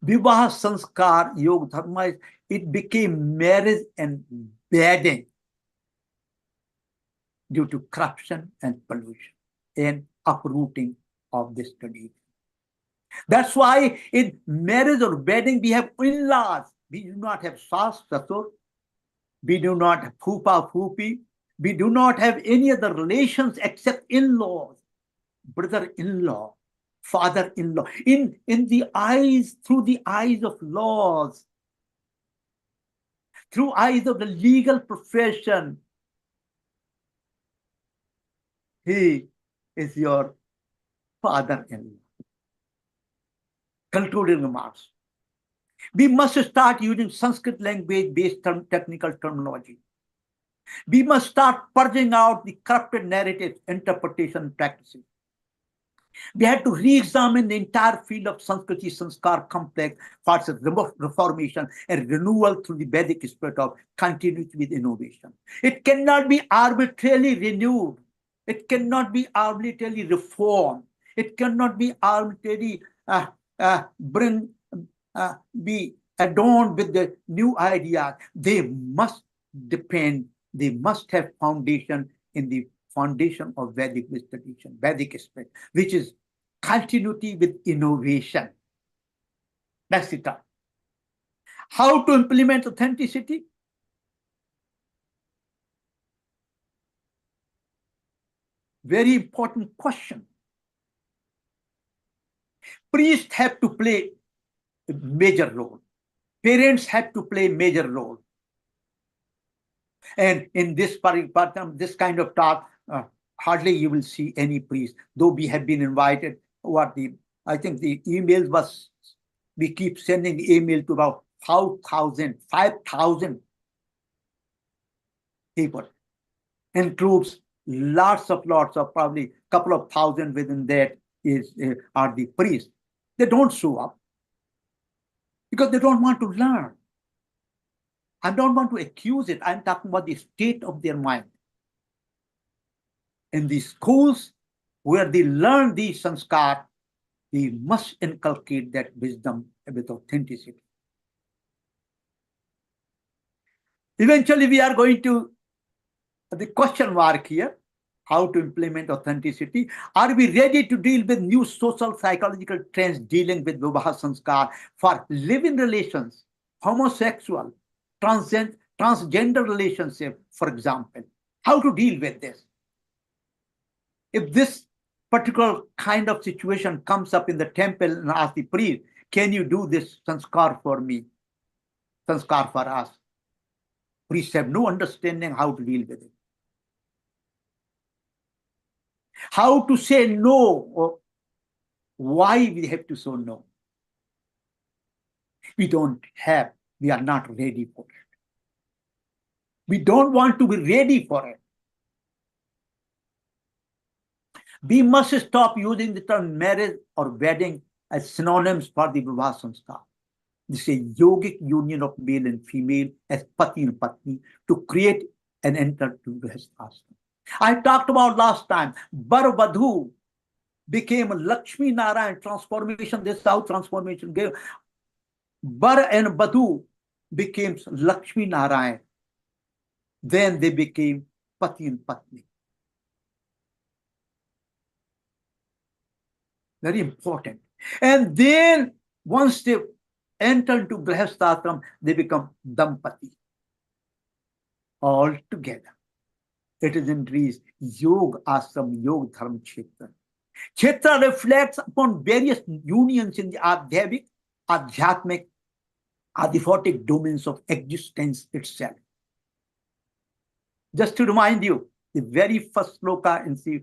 Vivaaha Samskaara Yogadharma, it became marriage and wedding due to corruption and pollution and uprooting of this tradition. That's why in marriage or wedding we have in-laws. We do not have sas, sasur. We do not have phupa, phupi. We do not have any other relations except in-laws, brother-in-law, father-in-law. In the eyes, through the eyes of laws, through eyes of the legal profession, he is your father-in-law. Concluding remarks. We must start using Sanskrit language-based technical terminology. We must start purging out the corrupted narratives, interpretation, practices. We had to re-examine the entire field of Sanskriti Sanskar complex for its reformation and renewal through the Vedic spirit of continuity with innovation. It cannot be arbitrarily renewed. It cannot be arbitrarily reformed. It cannot be arbitrarily be adorned with the new ideas. They must have foundation in the foundation of Vedic tradition, Vedic spirit, which is continuity with innovation. That's it. How to implement authenticity? Very important question. Priests have to play a major role. Parents have to play a major role. And in this this kind of talk, hardly you will see any priest, though we have been invited. I think the emails was, we keep sending email to about 5,000 people. Includes lots of probably couple of thousand within that are the priests. They don't show up because they don't want to learn. I don't want to accuse it. I'm talking about the state of their mind. In the schools where they learn these sanskar, we must inculcate that wisdom with authenticity. Eventually, we are going to the question mark here, how to implement authenticity. Are we ready to deal with new social psychological trends dealing with Vivaaha Samskaara for living relations, homosexual, transgender relationship, for example? How to deal with this? If this particular kind of situation comes up in the temple and ask the priest, can you do this sanskar for me? Sanskar for us. Priests have no understanding how to deal with it. How to say no, or why we have to say no. We are not ready for it. We don't want to be ready for it. We must stop using the term marriage or wedding as synonyms for the Vivaaha Samskaara. This is a yogic union of male and female as pati and patni to create and enter to grihasthashram. I talked about last time, Bar Vadhu became Lakshmi Narayan transformation. This is how transformation gave. Bar and Vadhu became Lakshmi Narayan. Then they became Pati and Patni. Very important. And then once they enter into grihasthashram, they become Dampati. All together. It is in Greece, Yoga Ashram, Yogadharma-Kshetra. Kshetra reflects upon various unions in the Adhyatmic, Adiphotic domains of existence itself. Just to remind you, the very first sloka in the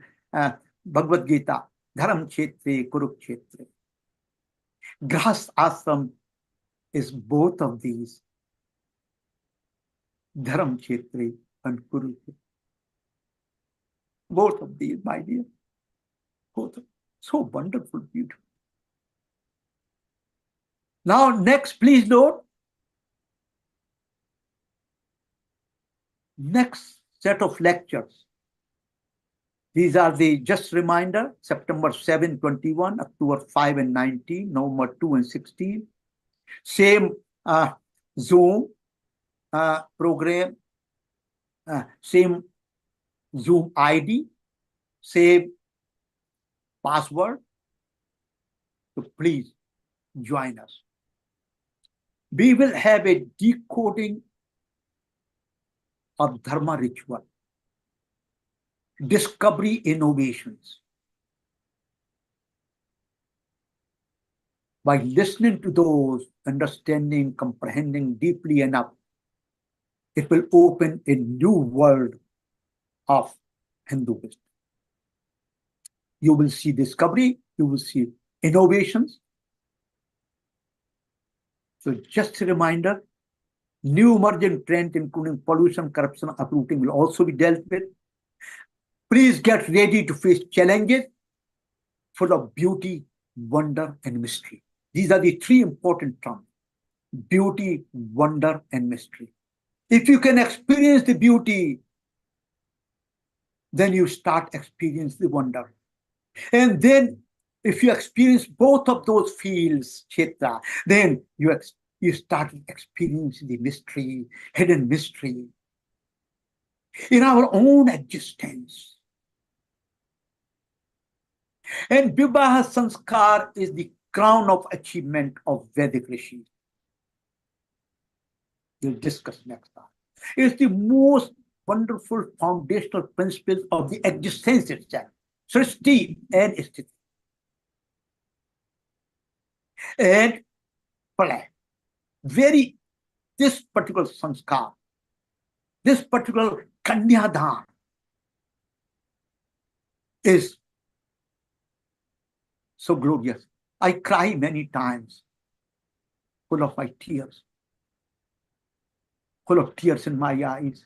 Bhagavad Gita, Dharam Kshetre, Kurukshetre. Grihast Ashram is both of these, Dharam Kshetre and Kurukshetra. Both of these, my dear. Both of them. So wonderful, beautiful. Now, next, please note. Next set of lectures. These are the just reminder, September 7, 21, October 5 and 19, November 2 and 16. Same Zoom program, same Zoom ID, same password. So please join us. We will have a decoding of Dharma ritual, discovery innovations. By listening to those, understanding, comprehending deeply enough, it will open a new world of Hindu wisdom. You will see discovery, you will see innovations. So just a reminder, new emerging trend including pollution, corruption, uprooting will also be dealt with. Please get ready to face challenges full of beauty, wonder, and mystery. These are the three important terms: beauty, wonder, and mystery. If you can experience the beauty, then you start experiencing the wonder. And then If you experience both of those fields, Kshetra, then you start experiencing the mystery, hidden mystery in our own existence. And Vivaaha Samskaara is the crown of achievement of Vedic Rishi. We'll discuss next time. It's the most wonderful foundational principles of the existence itself, Srishti and Sthiti. And play. This particular sanskar, this particular Kanyadan is so glorious. I cry many times, full of my tears, full of tears in my eyes,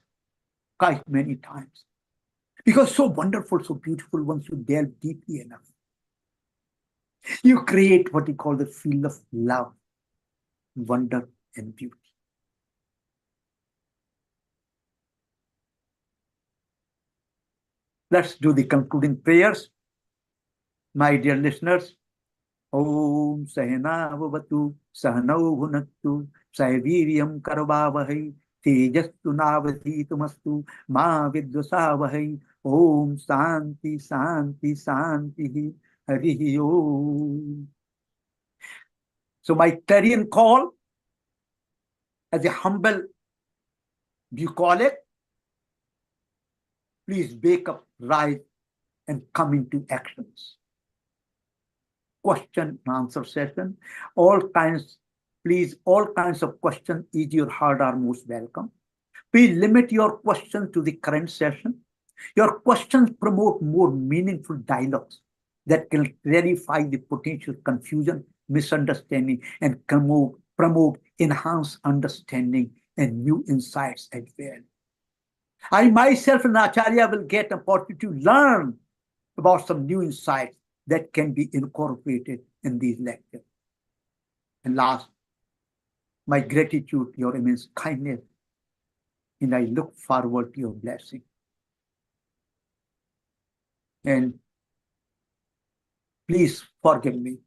cry many times. Because so wonderful, so beautiful once you delve deeply enough. You create what you call the field of love, wonder, and beauty. Let's do the concluding prayers. My dear listeners, Om Sahana Vavatu Sahanau Bhunaktu Sahaviryam Karvavahai Tejastu Navadhitumastu Ma Vidvasavahai Om Santi Santi Santi Harihi Om. So my clarion call as a humble bucolic, please wake up, rise, and come into actions. Question and answer session. Please, all kinds of questions, easy or hard, are most welcome. Please limit your questions to the current session. Your questions promote more meaningful dialogues that can clarify the potential confusion, misunderstanding, and promote enhanced understanding and new insights as well. I myself and Acharya will get an opportunity to learn about some new insights that can be incorporated in these lectures. And last, my gratitude, your immense kindness, and I look forward to your blessing. And please forgive me.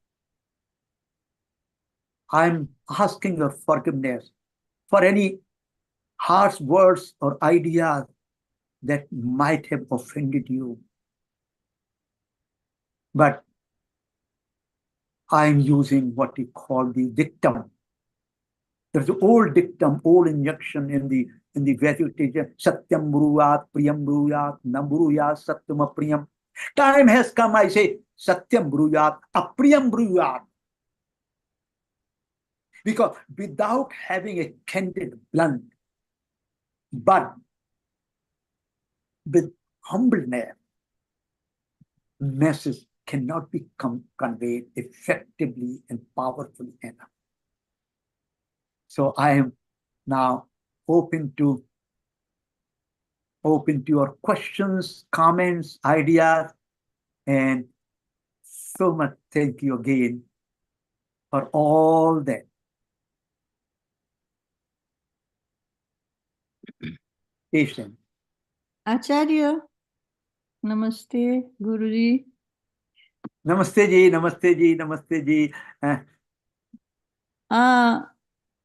I'm asking your forgiveness for any harsh words or ideas that might have offended you. But I'm using what we call the dictum. There's an old dictum, old injunction in the Vedic tradition, Satyam Bruyat, Priyam Bruyat, Nam Bruyat, Satyam Apriyam. Time has come, I say, Satyam Bruyat, Apriyam Bruyat. Because without having a candid, blunt, but with humbleness, message cannot be conveyed effectively and powerfully enough. So I am now open to your questions, comments, ideas, and so much thank you again for all that. Patient. Acharya, namaste, Guruji. Namaste ji, namaste ji, namaste ji.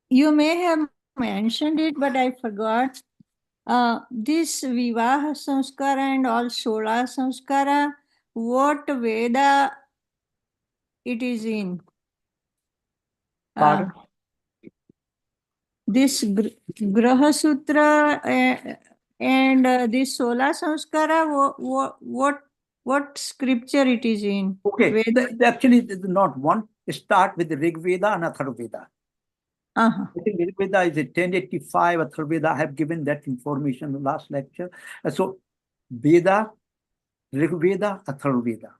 You may have mentioned it, but I forgot. This Vivaaha Samskaara and all Sola Samskaara, what Veda it is in? Pardon? This Graha Sutra and this Sola Samskaara, what scripture it is in? Okay, actually, not one. Start with the Rig Veda and Atharva Veda. I think Rig Veda is a 1085. Atharva Veda, I have given that information in the last lecture. So, Veda, Rig Veda, Atharva Veda,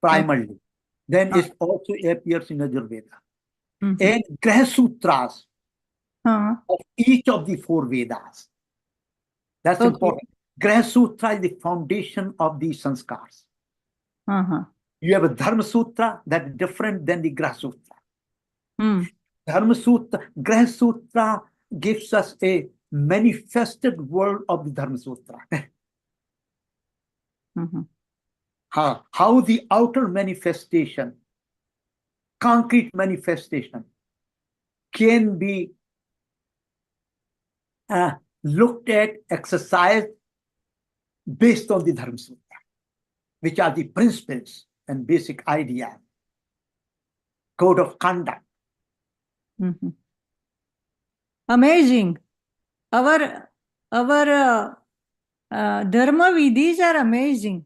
primarily. Then it also appears in Ajurveda. And Graha Sutras of each of the 4 Vedas. That's important. Graha Sutra is the foundation of the sanskars. You have a Dharma Sutra that's different than the Graha Sutra. Dharma Sutra, Graha Sutra gives us a manifested world of the Dharma Sutra. how the outer manifestation, concrete manifestation, can be looked at, exercised based on the Dharma Sutra, which are the principles and basic ideas, code of conduct. Mhm. Amazing. Our dharma vidhis are amazing.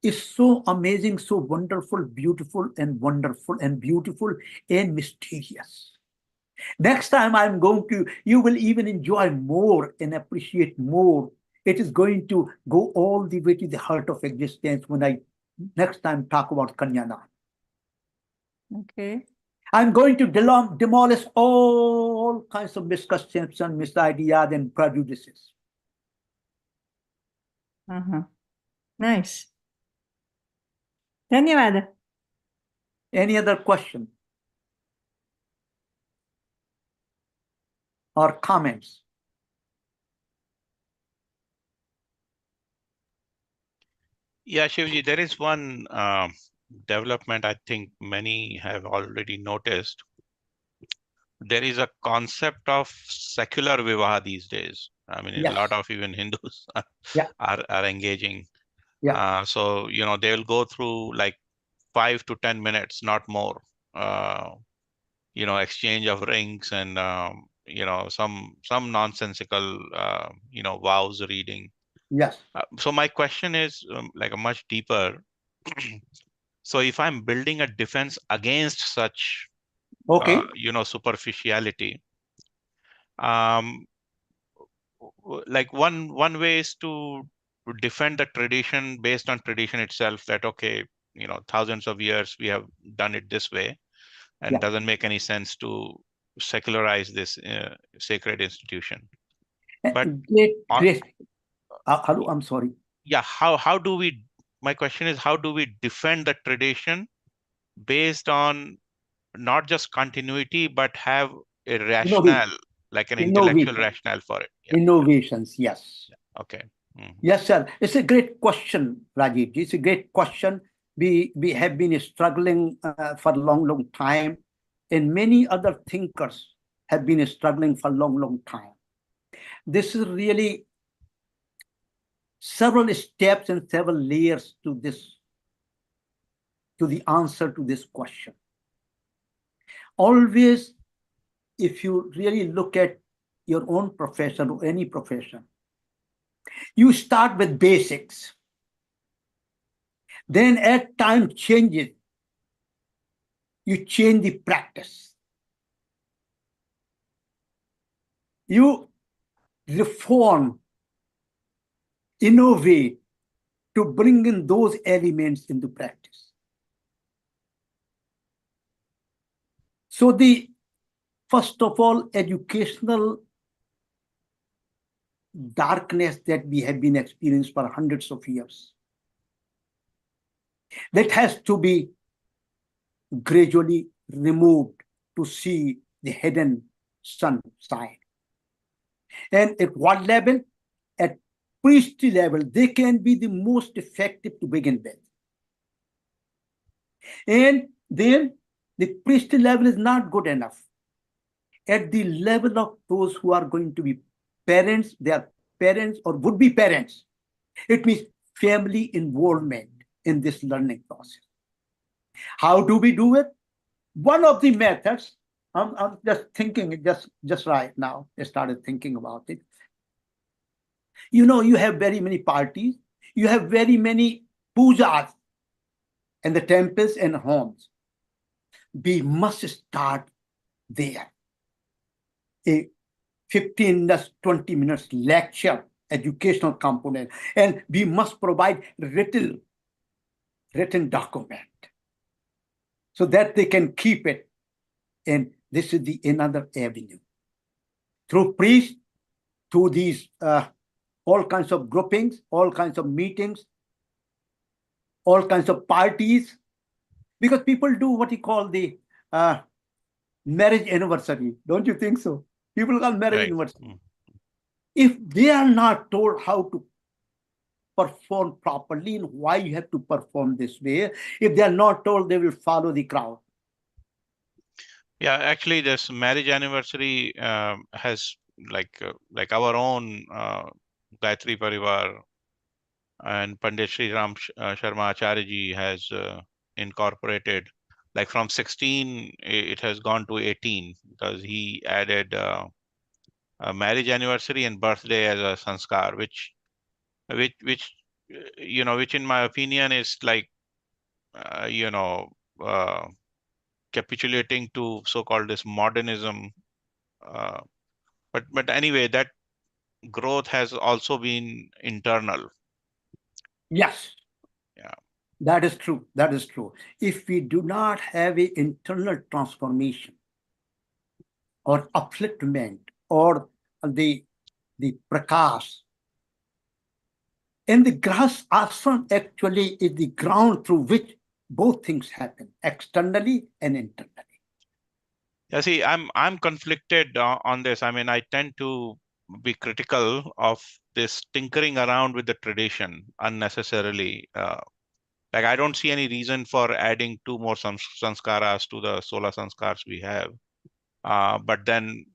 It's so amazing, so wonderful, beautiful and beautiful and mysterious. Next time I'm going to, you will even enjoy more and appreciate more. It is going to go all the way to the heart of existence when I next time talk about Kanyana. Okay. I'm going to demolish all kinds of misconceptions, misideas, and prejudices. Nice. Dhanyawad. Any other question or comments? Yeah, Shivji, there is one development I think many have already noticed. There is a concept of secular vivaha these days. I mean, Yes. a lot of even Hindus Yeah. are engaging. Yeah. So, they'll go through like 5 to 10 minutes, not more, exchange of rings and, some nonsensical, vows reading. Yes. So my question is like a much deeper. So if I'm building a defense against such, Okay. superficiality, like one way is to defend the tradition based on tradition itself, that okay, thousands of years we have done it this way, and Yeah. doesn't make any sense to secularize this sacred institution. But Great. Hello, I'm sorry. Yeah, how do we? My question is, how do we defend the tradition based on not just continuity, but have a rationale, like an intellectual rationale for it? Yeah. Innovations, yes. Okay. Yes, sir. It's a great question, Rajiv. It's a great question. We have been struggling for a long time, and many other thinkers have been struggling for a long time. This is really several steps and several layers to the answer to this question. Always, if you really look at your own profession or any profession, you start with basics. Then as time changes, you change the practice. You reform, innovate to bring in those elements into practice. So the first of all, educational darkness that we have been experiencing for hundreds of years, that has to be gradually removed to see the hidden sun side. And at what level? At priestly level, they can be the most effective to begin with. And then the priestly level is not good enough. At the level of those who are going to be parents, they are parents or would be parents. It means family involvement in this learning process. How do we do it? One of the methods, I'm just thinking just right now, I started thinking about it. You have very many parties, you have very many pujas in the temples and homes. We must start there. A 15 minutes, 20 minutes lecture, educational component, and we must provide written document so that they can keep it. And this is another avenue. Through priests, through these all kinds of groupings, all kinds of meetings, all kinds of parties, because people do what you call the marriage anniversary. Don't you think so? People call marriage anniversary. If they are not told how to perform properly and why you have to perform this way. If they are not told, they will follow the crowd. Yeah, actually, this marriage anniversary has like our own Gayatri Parivar and Pandit Sri Ram Sharma Acharya ji has incorporated, like from 16 it has gone to 18 because he added a marriage anniversary and birthday as a sanskar, which which in my opinion is like uh, you know uh, capitulating to so-called this modernism. Uh, but anyway, that growth has also been internal. Yes. Yeah. That is true. That is true. If we do not have an internal transformation or upliftment or the prakash, and the grass ashram actually is the ground through which both things happen, externally and internally. Yeah, see, I'm conflicted on this. I mean, I tend to be critical of this tinkering around with the tradition unnecessarily. Like I don't see any reason for adding two more sanskaras to the 16 sanskars we have. But then,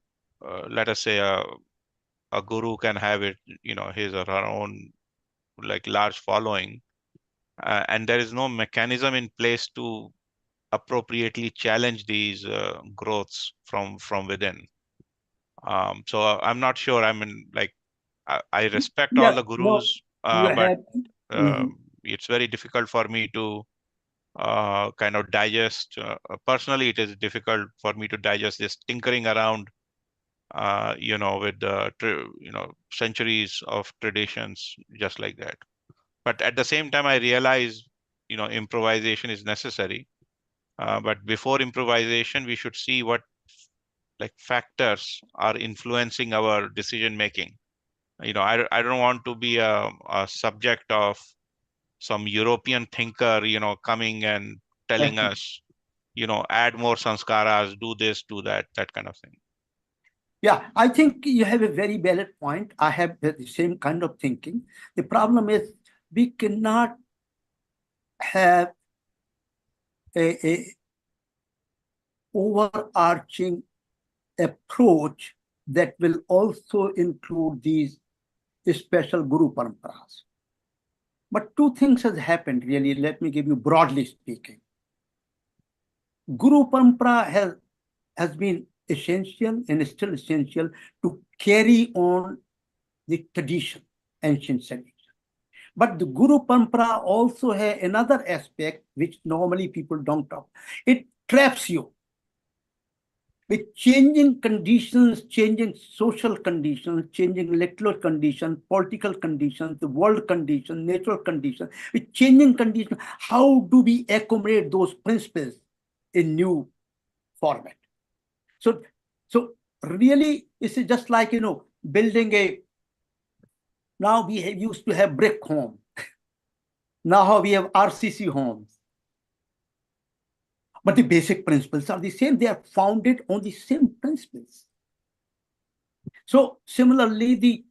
let us say a guru can have it, his or her own like large following, and there is no mechanism in place to appropriately challenge these growths from within. So I'm not sure. I mean, like I respect all Yeah, the no, gurus, you but have. Mhm. it's very difficult for me to kind of digest. Personally, it is difficult for me to digest this tinkering around, with the centuries of traditions just like that. But at the same time, I realize, improvisation is necessary. But before improvisation, we should see what like factors are influencing our decision making. I don't want to be a subject of some European thinker, coming and telling us, add more sanskaras, do this, do that, that kind of thing. Yeah, I think you have a very valid point. I have the same kind of thinking. The problem is we cannot have a overarching approach that will also include these special Guru Paramparas. But two things has happened really. Let me give you broadly speaking. Guru Parampara has been essential and is still essential to carry on the tradition, ancient tradition. But the Guru Parampara also has another aspect which normally people don't talk. It traps you with changing conditions, changing social conditions, changing electoral conditions, political conditions, the world conditions, natural conditions, with changing conditions. How do we accommodate those principles in new format? So really, it's just like, building now we used to have brick home. Now we have RCC homes. But the basic principles are the same. They are founded on the same principles. So similarly,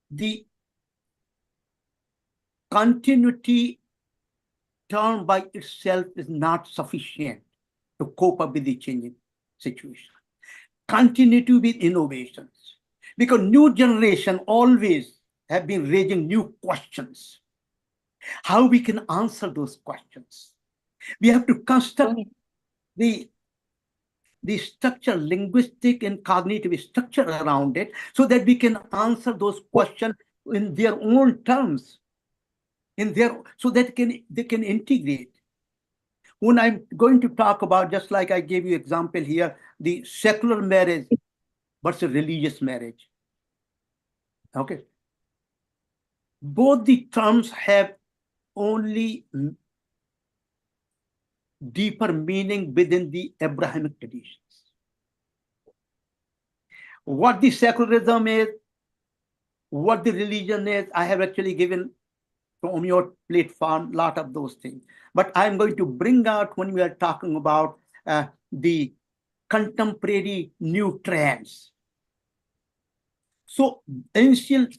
the continuity term by itself is not sufficient to cope up with the changing situation. Continuity with innovations. Because new generation always have been raising new questions. How we can answer those questions? We have to construct the structure, linguistic and cognitive structure around it, so that we can answer those questions in their own terms, so that they can integrate. When I'm going to talk about, just like I gave you example here, the secular marriage versus religious marriage. Okay. Both the terms have only deeper meaning within the Abrahamic traditions. What the secularism is, what the religion is, I have actually given from your platform a lot of those things. But I'm going to bring out when we are talking about the contemporary new trends. So ancient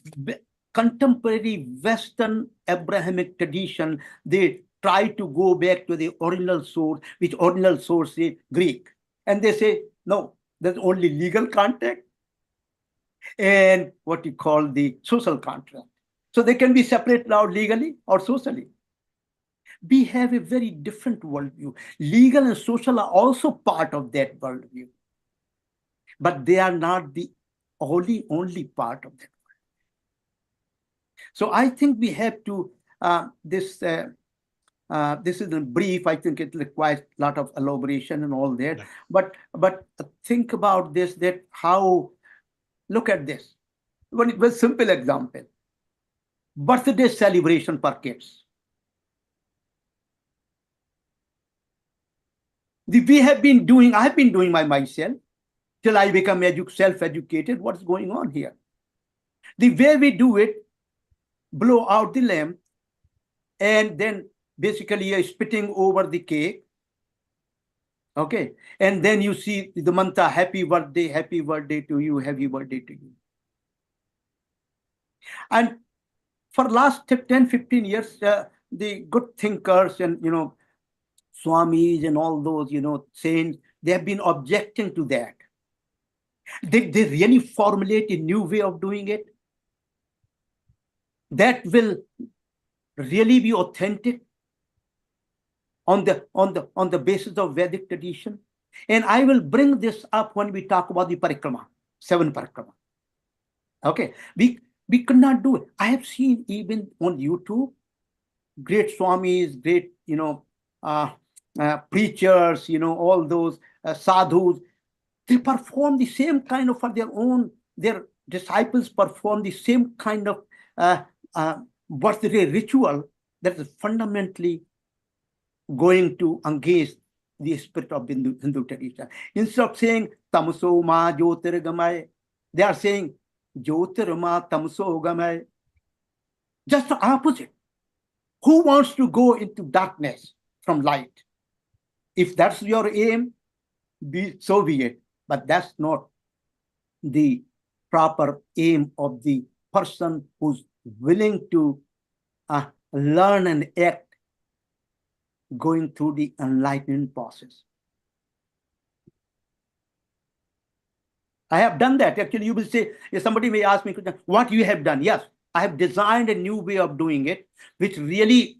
contemporary Western Abrahamic tradition, they try to go back to the original source, which original source is Greek. And they say, no, there's only legal contract and what you call the social contract. So they can be separated out legally or socially. We have a very different worldview. Legal and social are also part of that worldview, but they are not the only part of that. So I think we have to, this is a brief, I think it requires a lot of elaboration and all that, but think about this, that how, look at this. One simple example, birthday celebration for kids. I have been doing by myself till I become self-educated. What's going on here? The way we do it, blow out the lamp, and then basically you're spitting over the cake. Okay. And then you see the mantra, happy birthday to you, happy birthday to you. And for last 10, 15 years, the good thinkers and, Swamis and all those, saints, they have been objecting to that. They really formulate a new way of doing it that will really be authentic on the basis of Vedic tradition. And I will bring this up when we talk about the parikrama, 7 parikrama. Okay, we could not do it. I have seen even on YouTube, great swamis, great preachers, all those sadhus, they perform the same kind of, for their disciples perform the same kind of birthday ritual that is fundamentally going to engage the spirit of Hindu tradition. Instead of saying tamso ma jyotirgamay, they are saying jyotirma tamso gamay. Just the opposite. Who wants to go into darkness from light? If that's your aim, so be it. But that's not the proper aim of the person who's willing to learn and act going through the enlightenment process. I have done that. Actually, you will say, if somebody may ask me, what you have done? Yes, I have designed a new way of doing it, which really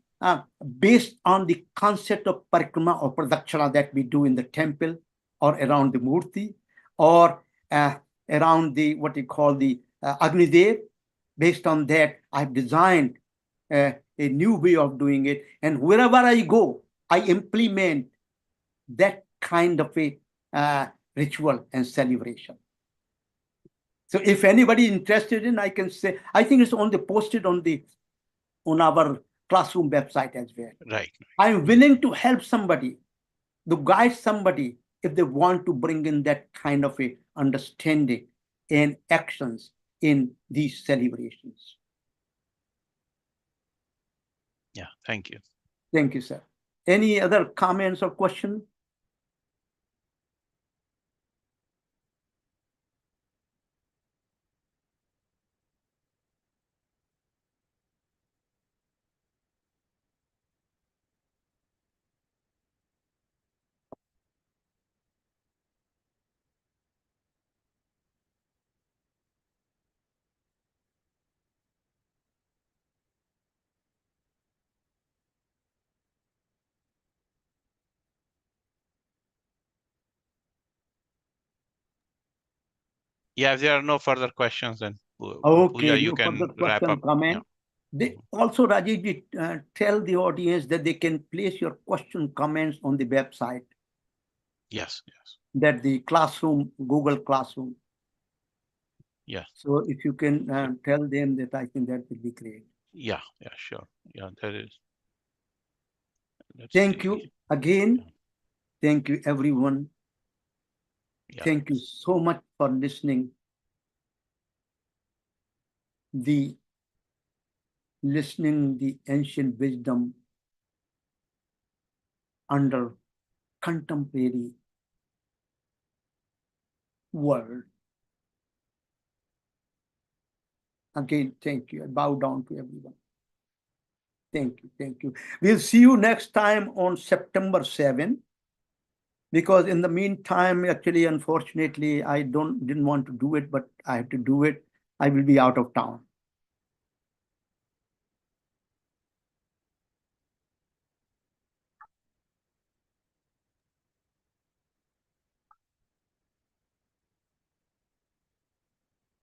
based on the concept of parikrama or pradakshina that we do in the temple or around the murti or around the, what you call the Agnidev. Based on that, I've designed a new way of doing it. And wherever I go, I implement that kind of a ritual and celebration. So if anybody interested in, I can say, I think it's posted on our classroom website as well. Right. I'm willing to help somebody, to guide somebody if they want to bring in that kind of a understanding and actions in these celebrations. Yeah, thank you. Thank you, sir. Any other comments or questions? Yeah, if there are no further questions, then Okay, Pooja, you no can further wrap question, up. comment. Yeah. Also, Rajesh, tell the audience that they can place your question, comments on the website. Yes, yes. That the classroom, Google Classroom. Yeah. So if you can tell them that, I think that will be great. Yeah, sure. Yeah, that is. Thank you again. Yeah. Thank you, everyone. Yeah. Thank you so much for listening. The ancient wisdom under contemporary world. Again, thank you. I bow down to everyone. Thank you. Thank you. We'll see you next time on September 7. Because in the meantime, actually, unfortunately, I didn't want to do it, but I have to do it. I will be out of town.